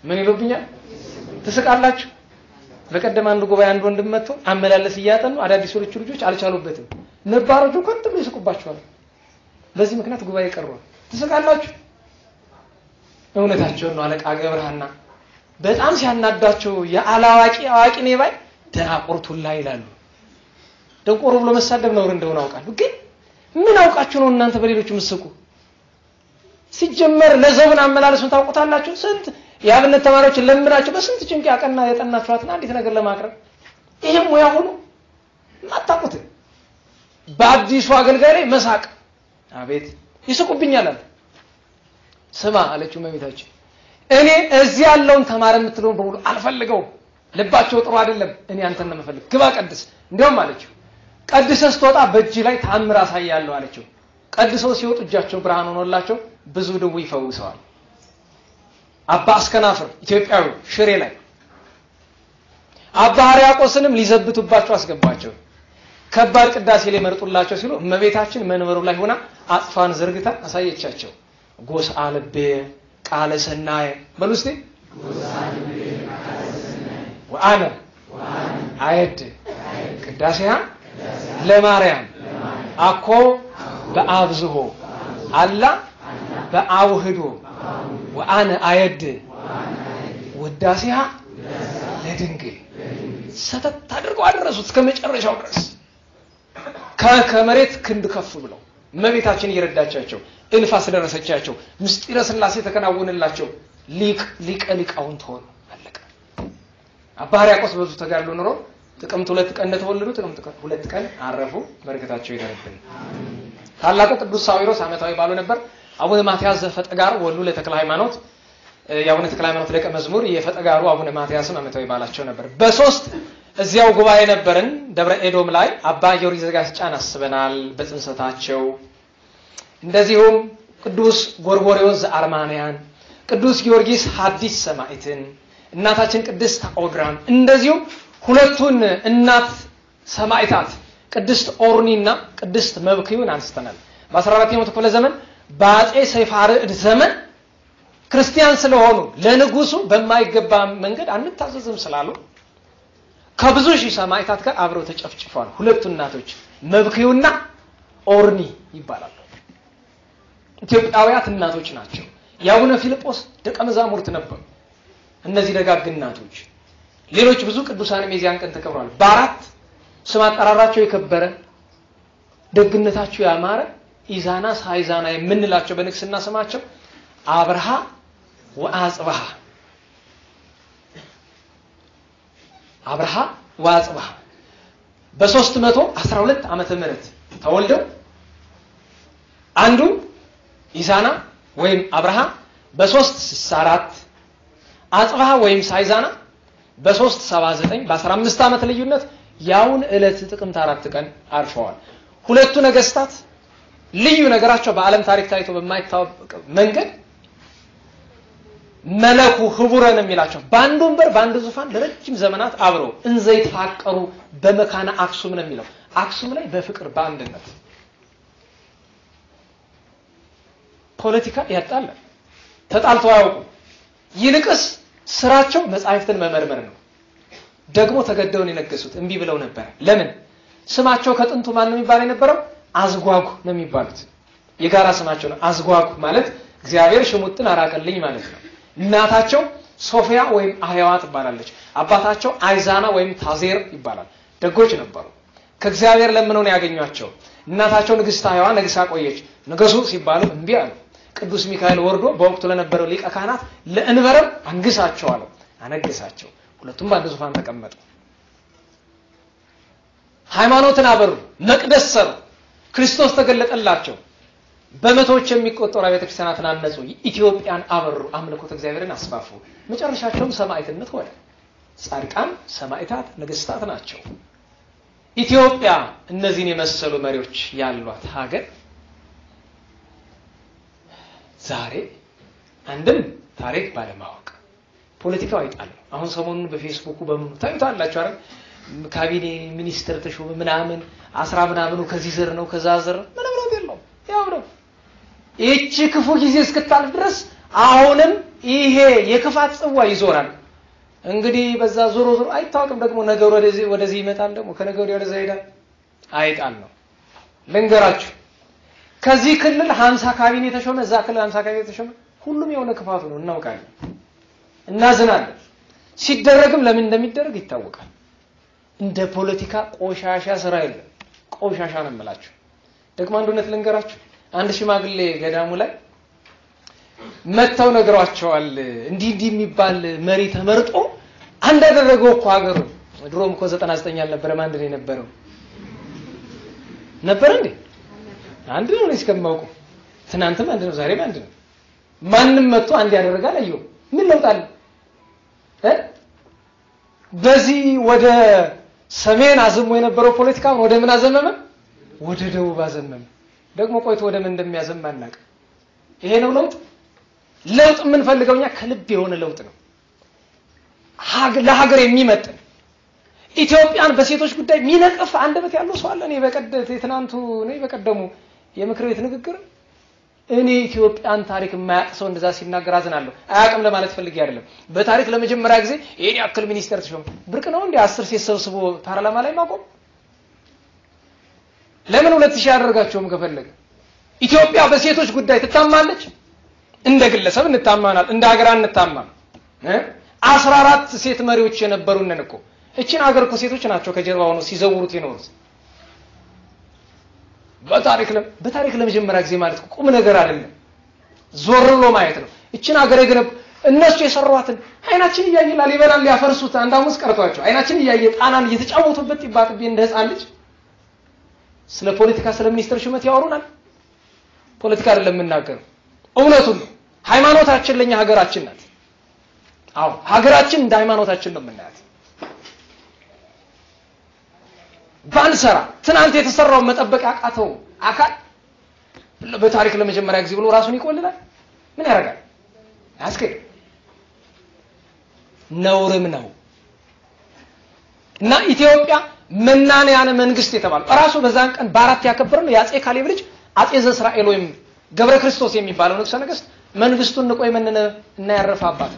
A: ምን ይሉብኛል? ትስቃላችሁ? በቀደም አንድ ጉባኤ አንድ ወንድም መጥቶ አመላለስ እያጠኑ አዳዲሶቹ ልጆች አልቻሉበትም። ነባሮቹ ከንቱ ይስቁባቸዋል። በዚህ ምክንያት ጉባኤ ቀርቧል። ትስቃላችሁ? እውነታቸው ነው። አለቃ ገብረሃና በጣም ሲያናዳቸው የአላዋቂ አዋቂ ነው ባይ ደናቁርቱላ ይላሉ። ደንቆሮ ብሎ መሳደብ ነው እንደሆነ አውቃለሁ፣ ግን ምን አውቃችሁ ነው እናንተ በሌሎቹ መስቁ? ሲጀመር ለዘውን አመላለሱን ታውቁታላችሁ። ስንት የአብነት ተማሪዎች ለምራችሁ በስንት ጭንቅ ያቀና የጠናችኋትና አንዲት ነገር ለማቅረብ ይሄም ሙያ ሆኖ ማጣቁት በአዲሱ አገልጋይ ላይ መሳቅ። አቤት ይስቁብኛል አለ። ስማ አለችው እመቤታችን፣ እኔ እዚህ ያለውን ተማረ የምትለውን በሙሉ አልፈልገውም፣ ልባቸው ጥሩ አይደለም፣ እኔ አንተን ነው የምፈልግ፣ ግባ ቀድስ። እንዲያውም አለችው ቀድሰህ ስትወጣ በእጅ ላይ ታምር አሳያለሁ አለችው። ቀድሰው ሲወጡ እጃቸው ብርሃን ሆኖላቸው ብዙ ድውይ ይፈውሰዋል። አባ እስከናፍር ኢትዮጵያዊ ሽሬ ላይ አባ ሕርያቆስንም ሊዘብቱባቸው አስገባቸው። ከባድ ቅዳሴ ላይ መርጡላቸው ሲሉ እመቤታችን መንበሩ ላይ ሆና አጽፋን ዘርግታ አሳየቻቸው። ጎስ አለበ ቃለ ሰናየ በሉ እስቲ ወአነ አይድ ቅዳሴያ ለማርያም አኮ በአብዝሆ አላ በአውህዶ ወአነ አይድ ወዳሲያ ለድንግል ሰተት አድርገው አደረሱት እስከ መጨረሻው ድረስ ከመሬት ክንድ ከፍ ብለው እመቤታችን እየረዳቻቸው እንፋስ ደረሰቻቸው። ምስጢረ ሥላሴ ተከናወነላቸው። ሊቃውንት ሆኑ። አለቀ። አባ ሕርያቆስ በዙ ተጋድሎ ኖሮ ጥቅምት 2 ቀን ተወለዱ። ጥቅምት 2 ቀን አረፉ። በረከታቸው ይደረብን። ታላቁ ቅዱስ ሳዊሮስ ዓመታዊ ባሉ ነበር። አቡነ ማትያስ ዘፈጠጋር ወሉ ለተክለ ሃይማኖት የአቡነ ተክለ ሃይማኖት ደቀ መዝሙር የፈጠጋሩ አቡነ ማትያስም ዓመታዊ ባላቸው ነበር። በሶስት እዚያው ጉባኤ ነበርን ደብረ ኤዶም ላይ አባ ጊዮርጊስ ዘጋስጫን አስበናል በጽንሰታቸው። እንደዚሁም ቅዱስ ጎርጎርዮስ ዘአርማንያን፣ ቅዱስ ጊዮርጊስ ሐዲስ ሰማዕትን፣ እናታችን ቅድስት ኦድራን፣ እንደዚሁም ሁለቱን እናት ሰማዕታት ቅድስት ኦርኒና ቅድስት መብክዩን አንስተናል። በ14ኛው ክፍለ ዘመን በአጼ ሰይፋርዕድ ዘመን ክርስቲያን ስለሆኑ ለንጉሱ በማይገባ መንገድ አንታዘዝም ስላሉ ከብዙ ሺህ ሰማዕታት ጋር አብረው ተጨፍጭፈዋል። ሁለቱ እናቶች መብክዩና ኦርኒ ይባላሉ። ኢትዮጵያውያት እናቶች ናቸው። የአቡነ ፊልጶስ ደቀ መዛሙርት ነበሩ እነዚህ ደጋግ እናቶች። ሌሎች ብዙ ቅዱሳንም የዚያን ቀን ተከብረዋል። በአራት ስም አጠራራቸው የከበረ ደግነታቸው ያማረ ኢዛና ሳይዛና የምንላቸው በንግስና ስማቸው አብርሃ ወአጽብሃ አብርሃ ወአጽብሃ በ312 ዓመተ ምህረት ተወልደው አንዱ ኢዛና ወይም አብርሃ በ364 አጽብሃ ወይም ሳይዛና በ379 በ15 ዓመት ልዩነት ያውን ዕለት ጥቅምት 4 ቀን አርፈዋል። ሁለቱ ነገስታት ልዩ ነገራቸው በዓለም ታሪክ ታይቶ በማይታወቅ መንገድ መለኩ ህቡረን የሚላቸው በአንድ ወንበር በአንድ ዙፋን ለረጅም ዘመናት አብረው እንዘይት ታቀሩ በመካነ አክሱም ነው የሚለው። አክሱም ላይ በፍቅር በአንድነት ፖለቲካ ያጣለ ተጣልተው አያውቁም። ይልቅስ ስራቸው መጻሕፍትን መመርመር ነው። ደግሞ ተገደውን የነገሱት እንቢ ብለው ነበር ለምን ስማቸው ከጥንቱ ማን ነው የሚባል የነበረው አዝጓጉ ነው የሚባሉት የጋራ ስማቸው ነው አዝጓጉ ማለት እግዚአብሔር ሽሙጥን አራቀልኝ ማለት ነው እናታቸው ሶፊያ ወይም አህያዋ ትባላለች አባታቸው አይዛና ወይም ታዜር ይባላል ደጎች ነበሩ ከእግዚአብሔር ለምነው ነው ያገኟቸው እናታቸው ንግስት አህያዋ ነግሳ ቆየች ንገሱ ሲባሉ እንቢ አሉ ቅዱስ ሚካኤል ወርዶ በወቅቱ ለነበረው ሊቀ ካህናት ለእንበረም አንግሳቸው አለው አነገሳቸው ሁለቱም በአንድ ዙፋን ተቀመጡ ሃይማኖትን አበሩ መቅደስ ሰሩ ክርስቶስ ተገለጠላቸው በመቶዎች የሚቆጠሩ ቤተክርስቲያናትን አነጹ ኢትዮጵያን አበሩ አምልኮተ እግዚአብሔርን አስፋፉ መጨረሻቸውም ሰማዕትነት ሆነ ጻድቃን ሰማዕታት ነገስታት ናቸው ኢትዮጵያ እነዚህን የመሰሉ መሪዎች ያሏት ሀገር ዛሬ አንድም ታሪክ ባለማወቅ ፖለቲካው አይጣል አሁን ሰሞኑን በፌስቡክ በመኑ ታዩታላችሁ አይደል ካቢኔ ሚኒስትር ተሾመ ምናምን 10 ምናምኑ ከዚህ ዘር ነው ከዛ ዘር ምንም ነው የለው ያው ነው እቺ ክፉ ጊዜ እስከታልፍ ድረስ አሁንም ይሄ የክፋት ጽዋ ይዞራል እንግዲህ በዛ ዞሮ አይታወቅም ደግሞ ነገር ወደዚህ ይመጣል ደግሞ ከነገር ወደዛ ይሄዳል አይጣል ነው ልንገራችሁ ከዚህ ክልል 50 ካቢኔ ተሾመ እዛ ክልል 50 ካቢኔ ተሾመ ሁሉም የሆነ ክፋቱ ነው እናውቃለን እናዝናለን ሲደረግም ለምን እንደሚደረግ ይታወቃል እንደ ፖለቲካ ቆሻሻ ስራ የለም ቆሻሻ ነው የምላችሁ ደግሞ አንዱነት ልንገራችሁ አንድ ሽማግሌ ገዳሙ ላይ መተው ነገሯቸዋል እንዲህ የሚባል መሪ ተመርጦ አንድ ያደረገው እኮ ሀገሩ ድሮም እኮ 99 አልነበረም አንድ ነው የነበረው ነበር እንዴ አንድ ነው እስከማውቁ ትናንትም አንድ ነው ዛሬም አንድ ነው ማንንም መጥቶ አንድ ያደረጋል አየው ምን ለውጣል በዚህ ወደ ሰሜን አዘሞ የነበረው ፖለቲካ ወደ ምን አዘመመ ወደ ደቡብ አዘመመ ደግሞ ቆይቶ ወደ ምን እንደሚያዘም ማናቀ ይሄ ነው ለውጥ ምን ፈልገውኛ ከልብ የሆነ ለውጥ ነው ለሀገር የሚመጥን ኢትዮጵያን በሴቶች ጉዳይ ሚነቀፍ አንደበት ያለው ሰው አለ እኔ በቀደት የትናንቱ ነው በቀደሙ የምክር ቤት ንግግር እኔ ኢትዮጵያን ታሪክ የማያቀሰው እንደዛ ሲናገር አዝናለሁ አያቀም ለማለት ፈልጌ አይደለም በታሪክ ለመጀመሪያ ጊዜ የኔ አክል ሚኒስተር ተሾመ ብርቅ ነው እንዴ 10 ሴት ሰብስቦ ፓርላማ ላይ ማቆም ለምን 2000 ያደርጋቸውም ከፈለገ ኢትዮጵያ በሴቶች ጉዳይ ትታማለች እንደ ግለሰብ እንታማናል እንደ ሀገር እንታማን 14 ሴት መሪዎች የነበሩንን እኮ እቺን ሀገር እኮ ሴቶች ናቸው ከጀርባው ነው ሲዘውሩት ይኖሩት በታሪክ ለመጀመሪያ ጊዜ ማለት ቁም ነገር አይደለም ዞር ብሎ ማየት ነው እቺን ሀገር የገነቡ እነሱ የሰሯትን አይናችን እያየላል ይበላል ያፈርሱት አንዳሙስ ቀርቷቸው አይናችን እያየ ጣናን እየተጫወቱበት ይባጥብ እንደ ህፃን ልጅ ስለ ፖለቲካ ስለ ሚኒስተር ሹመት ያወሩናል ፖለቲካ አይደለም እናገር እውነቱን ሃይማኖታችን ለኛ ሀገራችን ናት አው ሀገራችን እንደ ሃይማኖታችን ነው የምናያት ባንሰራ ትናንት የተሰራው መጠበቅ ያቃተው አካል በታሪክ ለመጀመሪያ ጊዜ ብሎ ራሱን ይቆልላል ምን ያደርጋል አስከይ ነውርም ነው እና ኢትዮጵያ መናንያን መንግስት የተባለ ራሱ በዛን ቀን በአራት ያከበረው ያጼ ካሌብ ልጅ አጼ ዘእስራኤል ወይም ገብረ ክርስቶስ የሚባለው ንጉሠ ነገሥት መንግስቱን ንቆይ መንነ እና ያረፋባት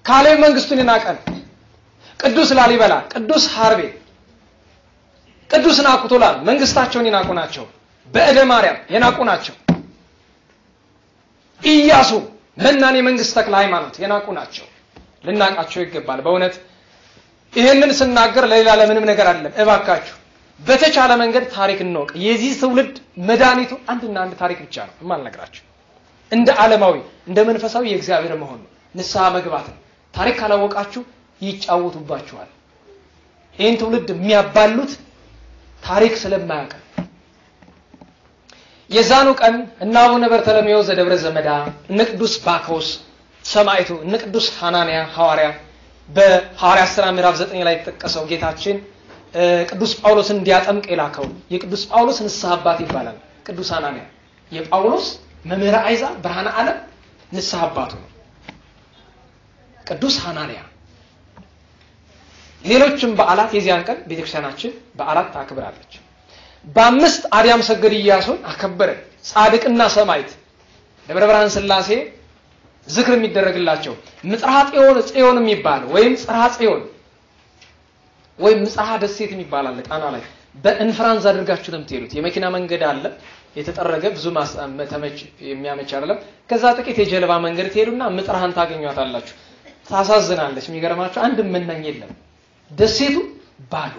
A: ካሌብ መንግስቱን ይናቀል ቅዱስ ላሊበላ ቅዱስ ሐርቤ ቅዱስ ናኩቶላል መንግስታቸውን ይናቁ ናቸው በእደ ማርያም የናቁ ናቸው ኢያሱ መናኔ መንግስት ተክለ ሃይማኖት የናቁ ናቸው ልናቃቸው ይገባል በእውነት ይሄንን ስናገር ለሌላ ለምንም ነገር አይደለም እባካችሁ በተቻለ መንገድ ታሪክ እንወቅ የዚህ ትውልድ መዳኒቱ አንድና አንድ ታሪክ ብቻ ነው ማልነግራችሁ እንደ ዓለማዊ እንደ መንፈሳዊ የእግዚአብሔር መሆን ንስሐ መግባት ታሪክ ካላወቃችሁ ይጫወቱባችኋል ይሄን ትውልድ የሚያባሉት ታሪክ ስለማያውቅ የዛኑ ቀን እና አቡነ በርተሎሜዎስ ዘደብረ ዘመዳ ንቅዱስ ባኮስ ሰማዕቱ ንቅዱስ ሐናንያ ሐዋርያ በሐዋርያ ሥራ ምዕራፍ 9 ላይ ተጠቀሰው ጌታችን ቅዱስ ጳውሎስ እንዲያጠምቅ የላከው የቅዱስ ጳውሎስ ንስሐ አባት ይባላል ቅዱስ ሐናንያ የጳውሎስ መምህረ አይዛብ ብርሃነ ዓለም ንስሐ አባቱ ነው ቅዱስ ሐናንያ ሌሎችም በዓላት የዚያን ቀን ቤተክርስቲያናችን በዓላት ታከብራለች በአምስት አርያም ሰገድ ኢያሱን አከበረ ጻድቅና ሰማዕት ደብረ ብርሃን ሥላሴ ዝክር የሚደረግላቸው ምጽራሐ ጽዮን የሚባል ወይም ጽርሐ ጽዮን ወይ ምጽሐ ደሴት የሚባል አለ ጣና ላይ በእንፍራንዝ አድርጋችሁ ነው የምትሄዱት የመኪና መንገድ አለ የተጠረገ ብዙ ተመች የሚያመች አይደለም ከዛ ጥቂት የጀልባ መንገድ ትሄዱና ምጽራህን ታገኙታላችሁ ታሳዝናለች የሚገርማችሁ አንድ መናኝ የለም ደሴቱ ባዶ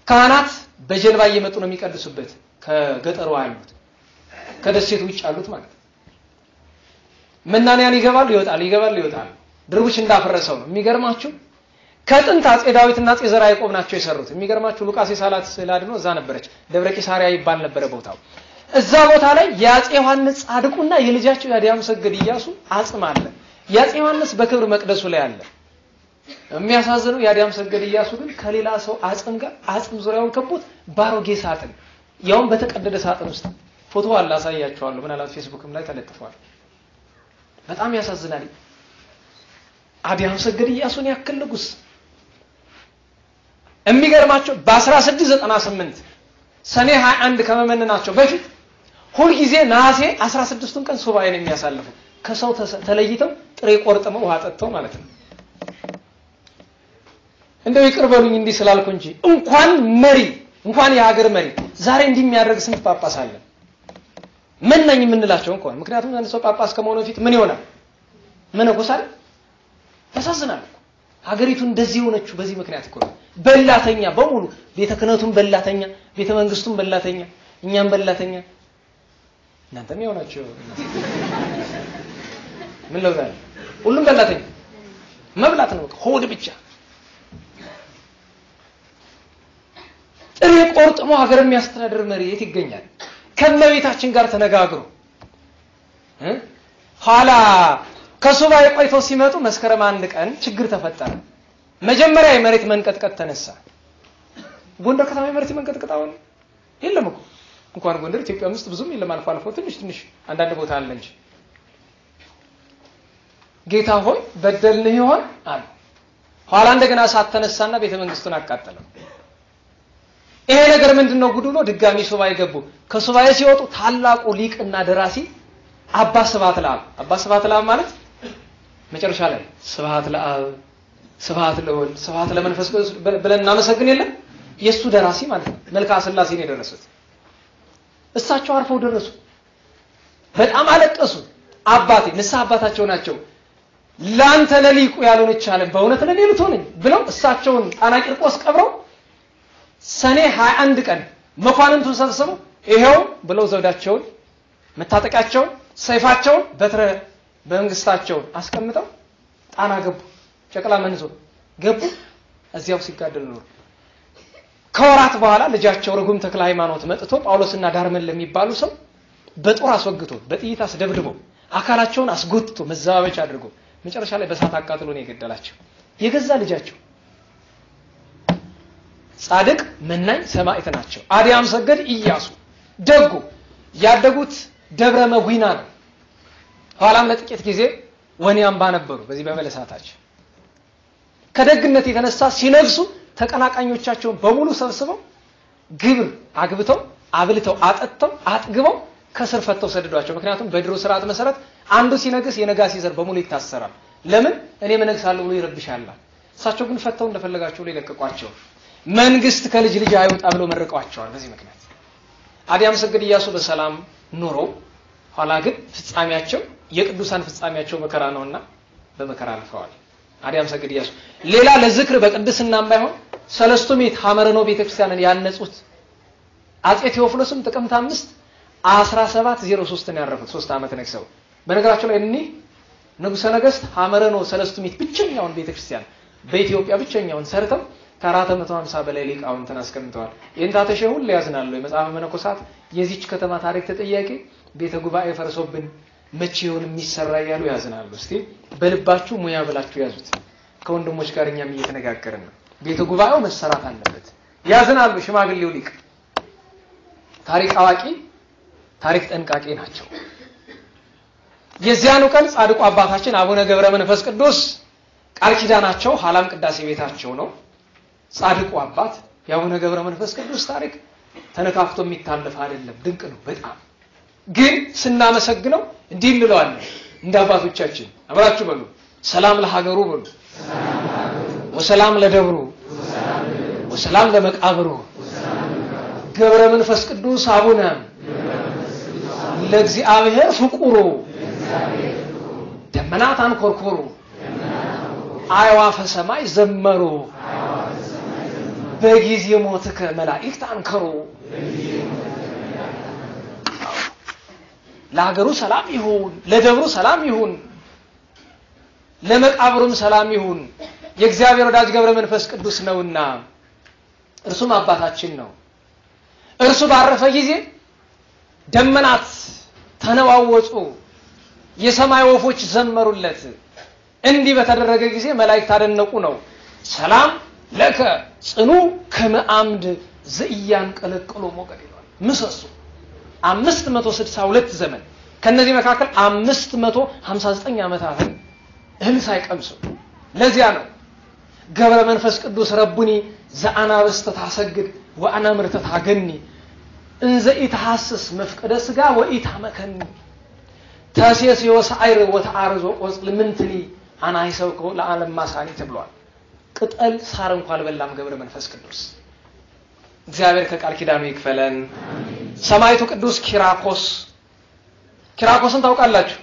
A: ካህናት በጀልባ እየመጡ ነው የሚቀድሱበት ከገጠሩ ያሉት ከደሴቱ ውጭ ያሉት ማለት መናንያን ይገባሉ ይወጣሉ ድርቡሽ እንዳፈረሰው ነው የሚገርማችሁ ከጥንት አጼ ዳዊትና አጼ ዘርዓ ያዕቆብ ናቸው የሰሩት የሚገርማችሁ ሉቃስ የሳላት ስላድኖ እዛ ነበረች ደብረ ቂሳሪያ ይባል ነበር ቦታው እዛ ቦታ ላይ የአጼ ዮሐንስ ጻድቁና የልጃቸው ያዲያም ሰገድ ኢያሱ አጽም አለ የአጼ ዮሐንስ በክብር መቅደሱ ላይ አለ የሚያሳዝነው ያዲያም ሰገድ ኢያሱ ግን ከሌላ ሰው አጽም ጋር አጽም ዙሪያውን ከቦት ባሮጌ ሳጥን ያውን በተቀደደ ሳጥን ውስጥ ፎቶ አለ አሳያችኋለሁ ምናልባት ፌስቡክም ላይ ተለጥፏል በጣም ያሳዝናል አዲያም ሰገድ ኢያሱን ያክል ንጉስ የሚገርማቸው በ1698 ሰኔ 21 ከመመንናቸው በፊት ሁሉ ጊዜ ነሐሴ 16ን ቀን ሱባኤ ነው የሚያሳልፉ ከሰው ተለይተው ጥሬ ቆርጥመው ውሃ ጠጥተው ማለት ነው እንደው ይቅርበሉኝ እንዲህ ስላልኩ እንጂ እንኳን የሀገር መሪ ዛሬ እንዲህ የሚያደርግ ስንት ጳጳስ አለ መናኝ የምንላቸው እንኳን ምክንያቱም አንድ ሰው ጳጳስ ከመሆኑ በፊት ምን ይሆናል መነኮሳል ያሳዝናል ሀገሪቱ እንደዚህ ሆነችው በዚህ ምክንያት እኮ በላተኛ በሙሉ ቤተ ክህነቱን በላተኛ ቤተ መንግስቱን በላተኛ እኛም በላተኛ እናንተም ያውናችሁ ምን ለውጣል ሁሉም በላተኛ መብላት ነው ሆድ ብቻ ጥሬ ቆርጥሞ ሀገር የሚያስተዳድር መሪ የት ይገኛል ከመቤታችን ጋር ተነጋግሮ ኋላ ከሱባኤ ቆይተው ሲመጡ መስከረም 1 ቀን ችግር ተፈጠረ መጀመሪያ የመሬት መንቀጥቀጥ ተነሳ ጎንደር ከተማ የመሬት መንቀጥቀጥ አሁን የለም እኮ እንኳን ጎንደር ኢትዮጵያ ውስጥ ብዙም የለም አልፎ ትንሽ አንዳንድ ቦታ አለ እንጂ ጌታ ሆይ በደልንህ ይሆን አለ ኋላ እንደገና እሳት ተነሳና ቤተ መንግስቱን አቃጠለው ይሄ ነገር ምንድነው ጉድ ብሎ ድጋሚ ሱባኤ ገቡ ከሱባኤ ሲወጡ ታላቁ ሊቅና ደራሲ አባ ስብሐት ለአብ ማለት መጨረሻ ላይ ስብሐት ለአብ ስብሐት ለወልድ ስብሐት ለመንፈስ ቅዱስ ብለን እናመሰግን የለም የሱ ደራሲ ማለት ነው መልክዓ ሥላሴ ነው የደረሱት እሳቸው አርፈው ደረሱ በጣም አለቀሱ አባቴ ንስሐ አባታቸው ናቸው ላንተ ለሊቁ ያልሆነች አለ በእውነት ለኔ ልትሆነኝ ብለው እሳቸውን ጣና ቂርቆስ ቀብረው ሰኔ 21 ቀን መኳንንቱን ሰብስበው ይሄው ብለው ዘውዳቸውን መታጠቂያቸውን ሰይፋቸውን በትረ በመንግስታቸው አስቀምጠው ጣና ገቡ ጨቅላ መንዞ ገቡ እዚያው ሲጋደሉ ነው ከወራት በኋላ ልጃቸው ረጉም ተክለ ሃይማኖት መጥቶ ጳውሎስና ዳርመን ለሚባሉ ሰው በጦር አስወግቶ በጥይት አስደብድቦ አካላቸውን አስጎትቶ መዛባበቻ አድርጎ መጨረሻ ላይ በሳት አቃጥሎ ነው የገደላቸው የገዛ ልጃቸው ጻድቅ መናኝ ሰማዕት ናቸው አዲያም ሰገድ ኢያሱ ደጉ ያደጉት ደብረ መጉይና ነው ኋላም ለጥቂት ጊዜ ወኒያምባ ነበሩ በዚህ በመለሳታቸው ከደግነት የተነሳ ሲነግሱ ተቀናቃኞቻቸውን በሙሉ ሰብስበው ግብር አግብተው አብልተው አጠጥተው አጥግበው ከስር ፈተው ሰደዷቸው ምክንያቱም በድሮ ስርዓት መሰረት አንዱ ሲነግስ የነጋሲ ዘር በሙሉ ይታሰራል ለምን እኔ መነግሳለሁ ብሎ ይረብሻል እሳቸው ግን ፈተው እንደፈለጋቸው ላይ ለቀቋቸው መንግስት ከልጅ ልጅ አይወጣ ብሎ መረቀዋቸዋል በዚህ ምክንያት አዲያም ሰገድ ኢያሱ በሰላም ኖሮ ኋላ ግን ፍጻሜያቸው የቅዱሳን ፍጻሜያቸው መከራ ነውና በመከራ አልፈዋል አዲያም ሰገድ ኢያሱ ሌላ ለዝክር በቅድስናም ባይሆን ሰለስቱ ምዕት ሐመረኖ ቤተክርስቲያንን ያነጹት አጼ ቴዎፍሎስም ጥቅምት 5 1703 ነው ያረፉት 3 አመት ነግሰው በነገራቸው ላይ እኒ ንጉሠ ነገስት ሐመረኖ ሰለስቱ ምዕት ብቸኛውን ቤተክርስቲያን በኢትዮጵያ ብቸኛውን ሰርተው ከ450 በላይ ሊቃውንትን አስቀምጠዋል የእንታተሸ ሁሉ ያዝናሉ የመጽሐፈ መነኮሳት የዚች ከተማ ታሪክ ተጠያቂ ቤተ ጉባኤ ፈርሶብን መቼ ይሆን የሚሰራ ያሉ ያዝናሉ እስቲ በልባችሁ ሙያ ብላችሁ ያዙት ከወንድሞች ጋር እኛም እየተነጋገርን ነው ቤተ ጉባኤው መሰራት አለበት ያዝናሉ ሽማግሌው ሊቅ ታሪክ አዋቂ ታሪክ ጠንቃቂ ናቸው የዚያኑ ቀን ጻድቁ አባታችን አቡነ ገብረ መንፈስ ቅዱስ ቃል ኪዳናቸው ሐላም ቅዳሴ ቤታቸው ነው ጻድቁ አባት የአቡነ ገብረ መንፈስ ቅዱስ ታሪክ ተነካክቶ የሚታለፍ አይደለም ድንቅ ነው በጣም ግን ስናመሰግነው እንዲህ እንለዋለን እንደ አባቶቻችን አብራችሁ በሉ ሰላም ለሀገሩ በሉ ወሰላም ለደብሩ ወሰላም ለመቃብሩ ገብረ መንፈስ ቅዱስ አቡነ ለእግዚአብሔር ፍቁሩ ደመናት አንኮርኮሩ አዕዋፈ ሰማይ ዘመሩ በጊዜ ሞትከ መላእክት አንከሩ ለሀገሩ ሰላም ይሁን ለደብሩ ሰላም ይሁን ለመቃብሩም ሰላም ይሁን የእግዚአብሔር ወዳጅ ገብረ መንፈስ ቅዱስ ነውና እርሱም አባታችን ነው እርሱ ባረፈ ጊዜ ደመናት ተነዋወጹ የሰማይ ወፎች ዘመሩለት እንዲህ በተደረገ ጊዜ መላእክት አደነቁ ነው ሰላም ለከ ጽኑ ከመአምድ ዘኢያን ቀለቀሎ ሞገድ ይላል ምሰሶ 562 ዘመን ከነዚህ መካከል 559 ዓመታት እህል ሳይቀምሱ ለዚያ ነው ገብረ መንፈስ ቅዱስ ረቡኒ ዘአና በስተታሰግድ ወአና ምርተ ታገኒ እንዘ ኢተሐስስ መፍቀደ ስጋ ወኢታመከኒ ታሲስ የወሳይር ወተአርዞ ቆጽል ምንትሊ አና ይሰብከው ለዓለም ማሳኒ ተብሏል ቅጠል ሳር እንኳን አልበላም ገብረ መንፈስ ቅዱስ እግዚአብሔር ከቃል ኪዳኑ ይክፈለን ሰማይቱ ቅዱስ ኪራኮስን ታውቃላችሁ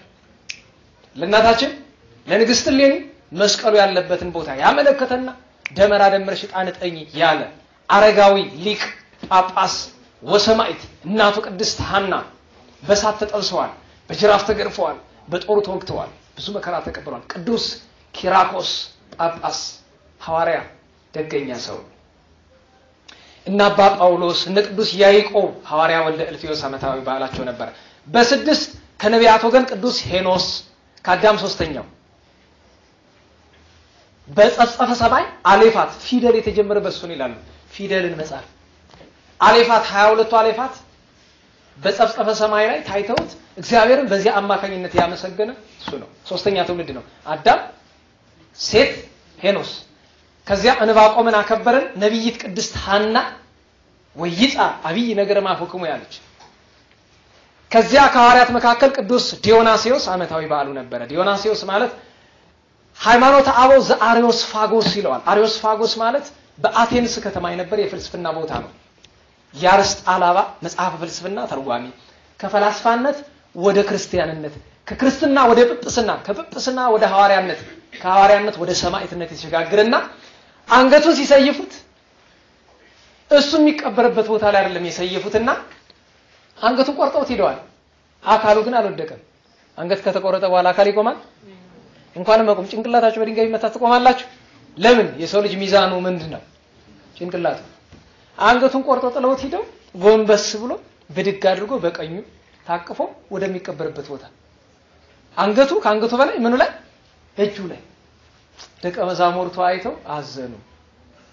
A: ለእናታችን ለንግስት ሌኒ መስቀሉ ያለበትን ቦታ ያመለከተና ደመራ ደምረሽ ዕጣን ጠኝ ያለ አረጋዊ ሊቅ ጳጳስ ወሰማይት እናቱ ቅድስት ሐና በሳት ተጠብሰዋል በጅራፍ ተገርፈዋል በጦር ተወግተዋል ብዙ መከራ ተቀብለዋል ቅዱስ ኪራኮስ ጳጳስ ሐዋርያ ደገኛ ሰው እና አባ ጳውሎስ እነ ቅዱስ ያዕቆብ ሐዋርያ ወልደ እልፍዮስ ዓመታዊ በዓላቸው ነበር በ6 ከነቢያት ወገን ቅዱስ ሄኖስ ከአዳም ሶስተኛው በጸጸፈ ሰማይ አሌፋት ፊደል የተጀመረ በሱን ይላሉ ፊደልን መጻፍ አሌፋት 22 አሌፋት በጸጸፈ ሰማይ ላይ ታይተውት እግዚአብሔርን በዚያ አማካኝነት ያመሰገነ እሱ ነው ሶስተኛ ትውልድ ነው አዳም ሴት ሄኖስ ከዚያ እንባቆምን አከበረን ነብይት ቅድስት ሐና ወይጻ አብይ ነገር ማፈኩሙ ያለች ከዚያ ከሐዋርያት መካከል ቅዱስ ዲዮናሲዮስ ዓመታዊ በዓሉ ነበር ዲዮናሲዮስ ማለት ሃይማኖተ አበው ዘአሪዮስፋጎስ ይለዋል አሪዮስፋጎስ ማለት በአቴንስ ከተማ የነበረ የፍልስፍና ቦታ ነው ያርስጥ አላባ መጽሐፈ ፍልስፍና ተርጓሚ ከፈላስፋነት ወደ ክርስቲያንነት ከክርስትና ወደ ጵጵስና ከጵጵስና ወደ ሐዋርያነት ከሐዋርያነት ወደ ሰማዕትነት የተሸጋገረና አንገቱን ሲሰይፉት እሱ የሚቀበርበት ቦታ ላይ አይደለም የሰይፉትና አንገቱን ቆርጠውት ሄደዋል አካሉ ግን አልወደቀም አንገት ከተቆረጠ በኋላ አካል ይቆማል እንኳን መቆም ጭንቅላታችሁ በድንጋይ መታ ተቆማላችሁ ለምን የሰው ልጅ ሚዛኑ ምንድነው ጭንቅላቱ አንገቱን ቆርጠው ጥለውት ሄደው ጎንበስ ብሎ ብድግ አድርጎ በቀኙ ታቅፎ ወደሚቀበርበት ቦታ አንገቱ ከአንገቱ በላይ ምኑ ላይ እጁ ላይ ደቀ መዛሙርቱ አይተው አዘኑ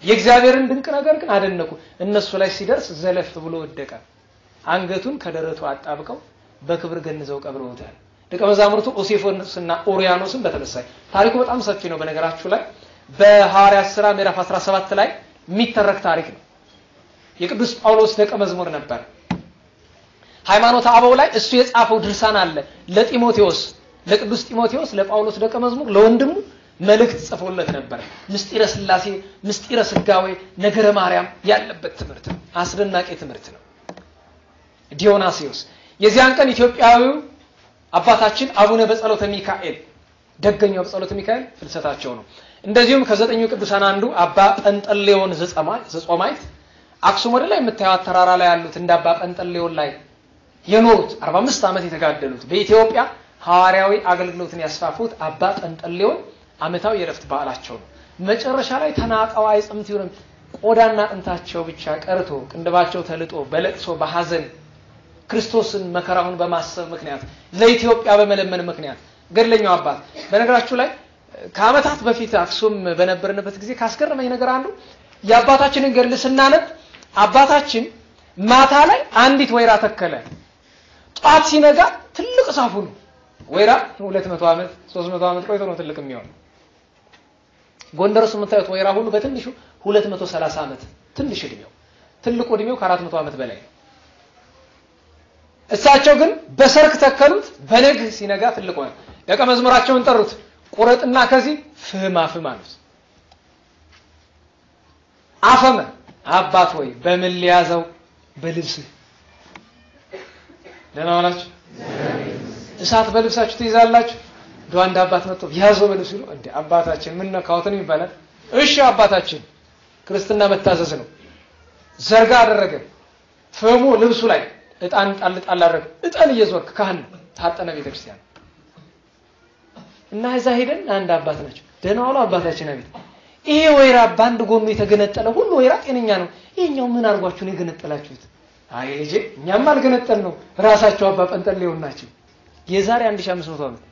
A: የእግዚአብሔርን ድንቅ ነገር ግን አደነቁ እነሱ ላይ ሲደርስ ዘለፍ ብሎ ወደቀ አንገቱን ከደረቱ አጣብቀው በክብር ገንዘው ቀብረውታል ደቀ መዛሙርቱ ኦሴፎስና ኦሪያኖስን በተመሳይ ታሪኩ በጣም ሰፊ ነው በነገራችሁ ላይ በሐዋርያት ሥራ ምዕራፍ 17 ላይ የሚተረክ ታሪክ ነው የቅዱስ ጳውሎስ ደቀ መዝሙር ነበር ሃይማኖተ አበው ላይ እሱ የጻፈው ድርሳን አለ ለጢሞቴዎስ ለቅዱስ ጢሞቴዎስ ለጳውሎስ ደቀ መዝሙር ለወንድሙ መልእክት ጽፎለት ነበር ምስጢረ ሥላሴ ምስጢረ ሥጋዌ ነገረ ማርያም ያለበት ትምህርት ነው አስደናቂ ትምህርት ነው ዲዮናሲዮስ የዚያን ቀን ኢትዮጵያዊው አባታችን አቡነ በጸሎተ ሚካኤል ደገኛው በጸሎተ ሚካኤል ፍልሰታቸው ነው እንደዚሁም ከዘጠኙ ቅዱሳን አንዱ አባ ጰንጠሌዎን ዘጾማይት አክሱም ወደ ላይ የምታዩት ተራራ ላይ ያሉት እንደ አባ ጰንጠሌዎን ላይ የኖሩት 45 ዓመት የተጋደሉት በኢትዮጵያ ሐዋርያዊ አገልግሎትን ያስፋፉት አባ ጰንጠሌዎን ዓመታዊ የረፍት በዓላቸው ነው መጨረሻ ላይ ተናቀው አይጽምት ይሁን ቆዳና አጥንታቸው ብቻ ቀርቶ ቅንድባቸው ተልጦ በለቅሶ በሐዘን ክርስቶስን መከራውን በማሰብ ምክንያት ለኢትዮጵያ በመለመን ምክንያት ገድለኛው አባት በነገራችሁ ላይ ከዓመታት በፊት አክሱም በነበርንበት ጊዜ ካስገረመኝ ነገር አንዱ የአባታችንን ገድል ስናነብ አባታችን ማታ ላይ አንዲት ወይራ ተከለ ጧት ሲነጋ ትልቅ ዛፍ ነው ወይራ 200 ዓመት 300 ዓመት ቆይቶ ነው ትልቅ የሚሆነው ጎንደርስ የምታዩት ወይራ ሁሉ በትንሹ 230 ዓመት ትንሽ እድሜው ትልቁ እድሜው ከ400 ዓመት በላይ እሳቸው ግን በሰርክ ተከሉት በነግ ሲነጋ ትልቅ ሆነ ደቀ መዝሙራቸውን ጠሩት ቁረጥና ከዚህ ፍህማ ነው አፈመ አባት ሆይ በምን ሊያዘው በልብስህ ደህና ዋላችሁ እሳት በልብሳችሁ ትይዛላችሁ ዶ አንድ አባት መጥቶ ያዘው በልብሱ ነው እንዴ አባታችን ምን ነካውት ነው ይባላል እሺ አባታችን ክርስትና መታዘዝ ነው ዘርጋ አደረገ ፈሙ ልብሱ ላይ እጣን ጣል አደረገ እጣን እየዞርክ ካህን ታጠነ ቤተክርስቲያን እና እዛ ሄደን አንድ አባት ናቸው ደህና ዋሉ አባታችን አቤት ይሄ ወይራ ባንድ ጎኑ የተገነጠለ ሁሉ ወይራ ጤነኛ ነው ይሄኛው ምን አርጓችሁ ነው የገነጠላችሁት አይ ልጄ እኛም አልገነጠል ነው ራሳቸው አባ ጠንጠሌው ናቸው የዛሬ 1500 ዓመት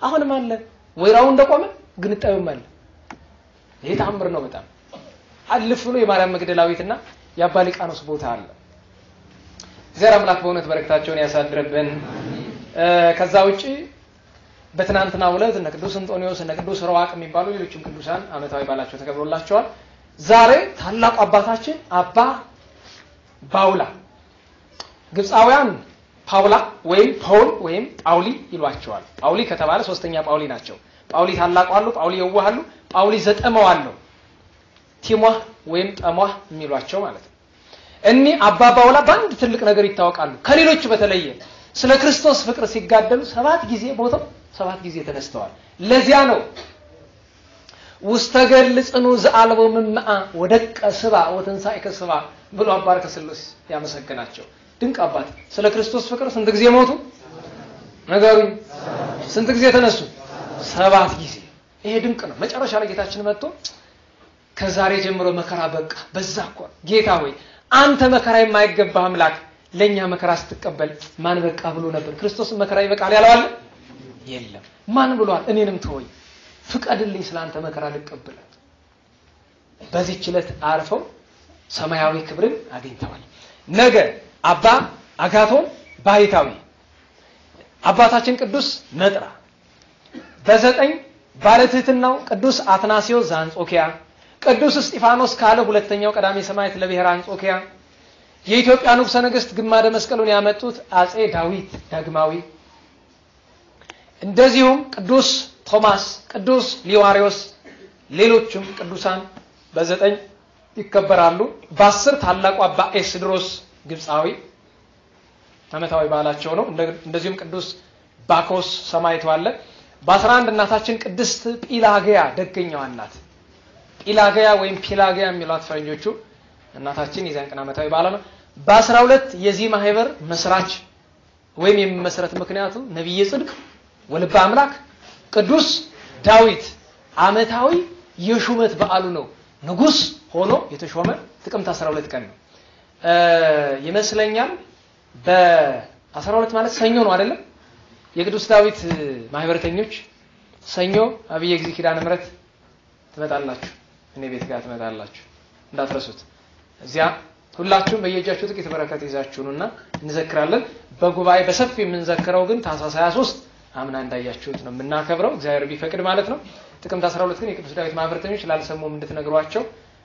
A: አሁንም አለ ወይራው እንደቆመ ግንጣዩም አለ ይሄ ታምር ነው በጣም አልፍ ብሎ የማርያም መግደላዊትና የአባ ሊቃኖስ ቦታ አለ እግዚአብሔር አምላክ በእውነት በረከታቸውን ያሳድርብን ከዛ ውጪ በትናንትናው ዕለት እነ ቅዱስ አንጦኒዮስ እነ ቅዱስ ሮዋቅ የሚባሉ ሌሎችም ቅዱሳን አመታዊ ባላቸው ተከብሮላቸዋል ዛሬ ታላቁ አባታችን አባ ባውላ ግብፃውያን ፓውላ ወይም ፖል ወይም ጳውሊ ይሏቸዋል ጳውሊ ከተባለ ሶስተኛ ጳውሊ ናቸው ጳውሊ ታላቁ አሉ ጳውሊ የዋሃሉ ጳውሊ ዘጠመው አለው ቲሟ ወይም ጠሟ የሚሏቸው ማለት ነው እኒ አባ ባውላ ባንድ ትልቅ ነገር ይታወቃሉ ከሌሎች በተለየ ስለ ክርስቶስ ፍቅር ሲጋደሉ 7 ጊዜ ሞተው 7 ጊዜ ተነስተዋል ለዚያ ነው ውስተገል ጽኑ ዘአልቦ መምአ ወደቀ ስባ ወተንሳኤ ከስባ ብሎ አባር ከስሉስ ያመሰግናቸው ድንቅ አባት ስለ ክርስቶስ ፍቅር ስንት ጊዜ ሞቱ ነገሩኝ ስንት ጊዜ ተነሱ 7 ጊዜ ይሄ ድንቅ ነው መጨረሻ ላይ ጌታችን መጥቶ ከዛሬ ጀምሮ መከራ በቃ በዛኮ ጌታ ሆይ አንተ መከራ የማይገባ አምላክ ለኛ መከራ ስትቀበል ማን በቃ ብሎ ነበር ክርስቶስ መከራ ይበቃል ያለው የለም ማን ብሏል እኔንም ተወይ ፍቀድልኝ ስላንተ መከራ ልቀበል በዚህ ችለት አርፈው ሰማያዊ ክብርን አግኝተዋል ነገ አባ አጋቶን ባይታዊ አባታችን ቅዱስ መጥራ በ9 ባለትህትናው ቅዱስ አትናሲዮስ ዘአንጾኪያ ቅዱስ እስጢፋኖስ ካለ ሁለተኛው ቀዳሚ ሰማዕት ለብሔረ አንጾኪያ የኢትዮጵያ ንጉሠ ነገሥት ግማደ መስቀሉን ያመጡት አጼ ዳዊት ዳግማዊ እንደዚሁም ቅዱስ ቶማስ ቅዱስ ሊዋሪዮስ ሌሎችም ቅዱሳን በ9 ይከበራሉ በ10 ታላቁ አባ ኤስድሮስ ግብፃዊ አመታዊ በዓላቸው ነው እንደዚሁም ቅዱስ ባኮስ ሰማዕቱ አለ በ11 እናታችን ቅድስት ጲላግያ ደገኛዋ እናት ጲላግያ ወይም ፒላግያ የሚሏት ፈረንጆቹ እናታችን የዛን ቀን አመታዊ በዓል ነው በ12 የዚህ ማህበር መስራች ወይም የሚመሰረት ምክንያቱ ነብይ ጽድቅ ወልባ አምላክ ቅዱስ ዳዊት አመታዊ የሹመት በዓሉ ነው ንጉስ ሆኖ የተሾመ ጥቅምት 12 ቀን ነው ይመስለኛል በ12 ማለት ሰኞ ነው አይደለም የቅዱስ ዳዊት ማህበረተኞች ሰኞ አብይ ጊዜ ኪዳነ ምሕረት ትመጣላችሁ እኔ ቤት ጋር ትመጣላችሁ እንዳትረሱት እዚያ ሁላችሁም በየጃችሁ ጥቂት በረከት ይዛችሁና እንዘክራለን በጉባኤ በሰፊ የምንዘክረው ግን ታኅሳስ 23 አምና እንዳያችሁት ነው የምናከብረው እግዚአብሔር ቢፈቅድ ማለት ነው ጥቅምት 12 ግን የቅዱስ ዳዊት ማህበረተኞች ላልሰሙም እንድትነግሯቸው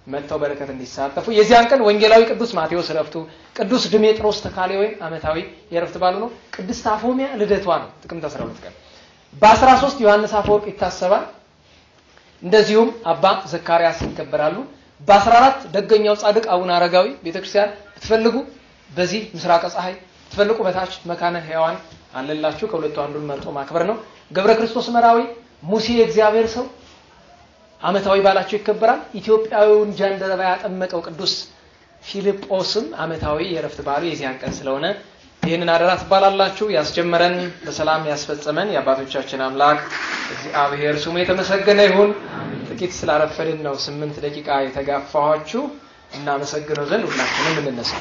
A: መጥተው በረከት እንዲሳተፉ የዚያን ቀን ወንጌላዊ ቅዱስ ማቴዎስ ረፍቱ ቅዱስ ድሜጥሮስ ተካሌው አመታዊ የረፍት ባሉ ነው ቅድስት አፎሚያ ልደቷ ነው ጥቅምት 12 ቀን በ13 ዮሐንስ አፈወርቅ ይታሰባል እንደዚሁም አባ ዘካርያስ ይከበራሉ በ14 ደገኛው ጻድቅ አቡነ አረጋዊ ቤተክርስቲያን ትፈልጉ በዚህ ምስራቅ ፀሐይ ትፈልቁ በታች መካነ ሕያዋን አለላችሁ ከሁለቱ አንዱን መርጦ ማክበር ነው ገብረ ክርስቶስ መራዊ ሙሴ እግዚአብሔር ሰው አመታዊ ባላቸው ይከበራል ኢትዮጵያዊውን ጃንደረባ ያጠመቀው ቅዱስ ፊልጶስም አመታዊ የረፍት ባሉ የዚያን ቀን ስለሆነ ይሄንን አደራ ተባላላችሁ ያስጀመረን በሰላም ያስፈጸመን የአባቶቻችን አምላክ እግዚአብሔር ስሙ የተመሰገነ ይሁን ጥቂት ስላረፈድን ነው 8 ደቂቃ የተጋፋኋችሁ እና መሰግነው ዘንድ ሁላችንም እንነሳ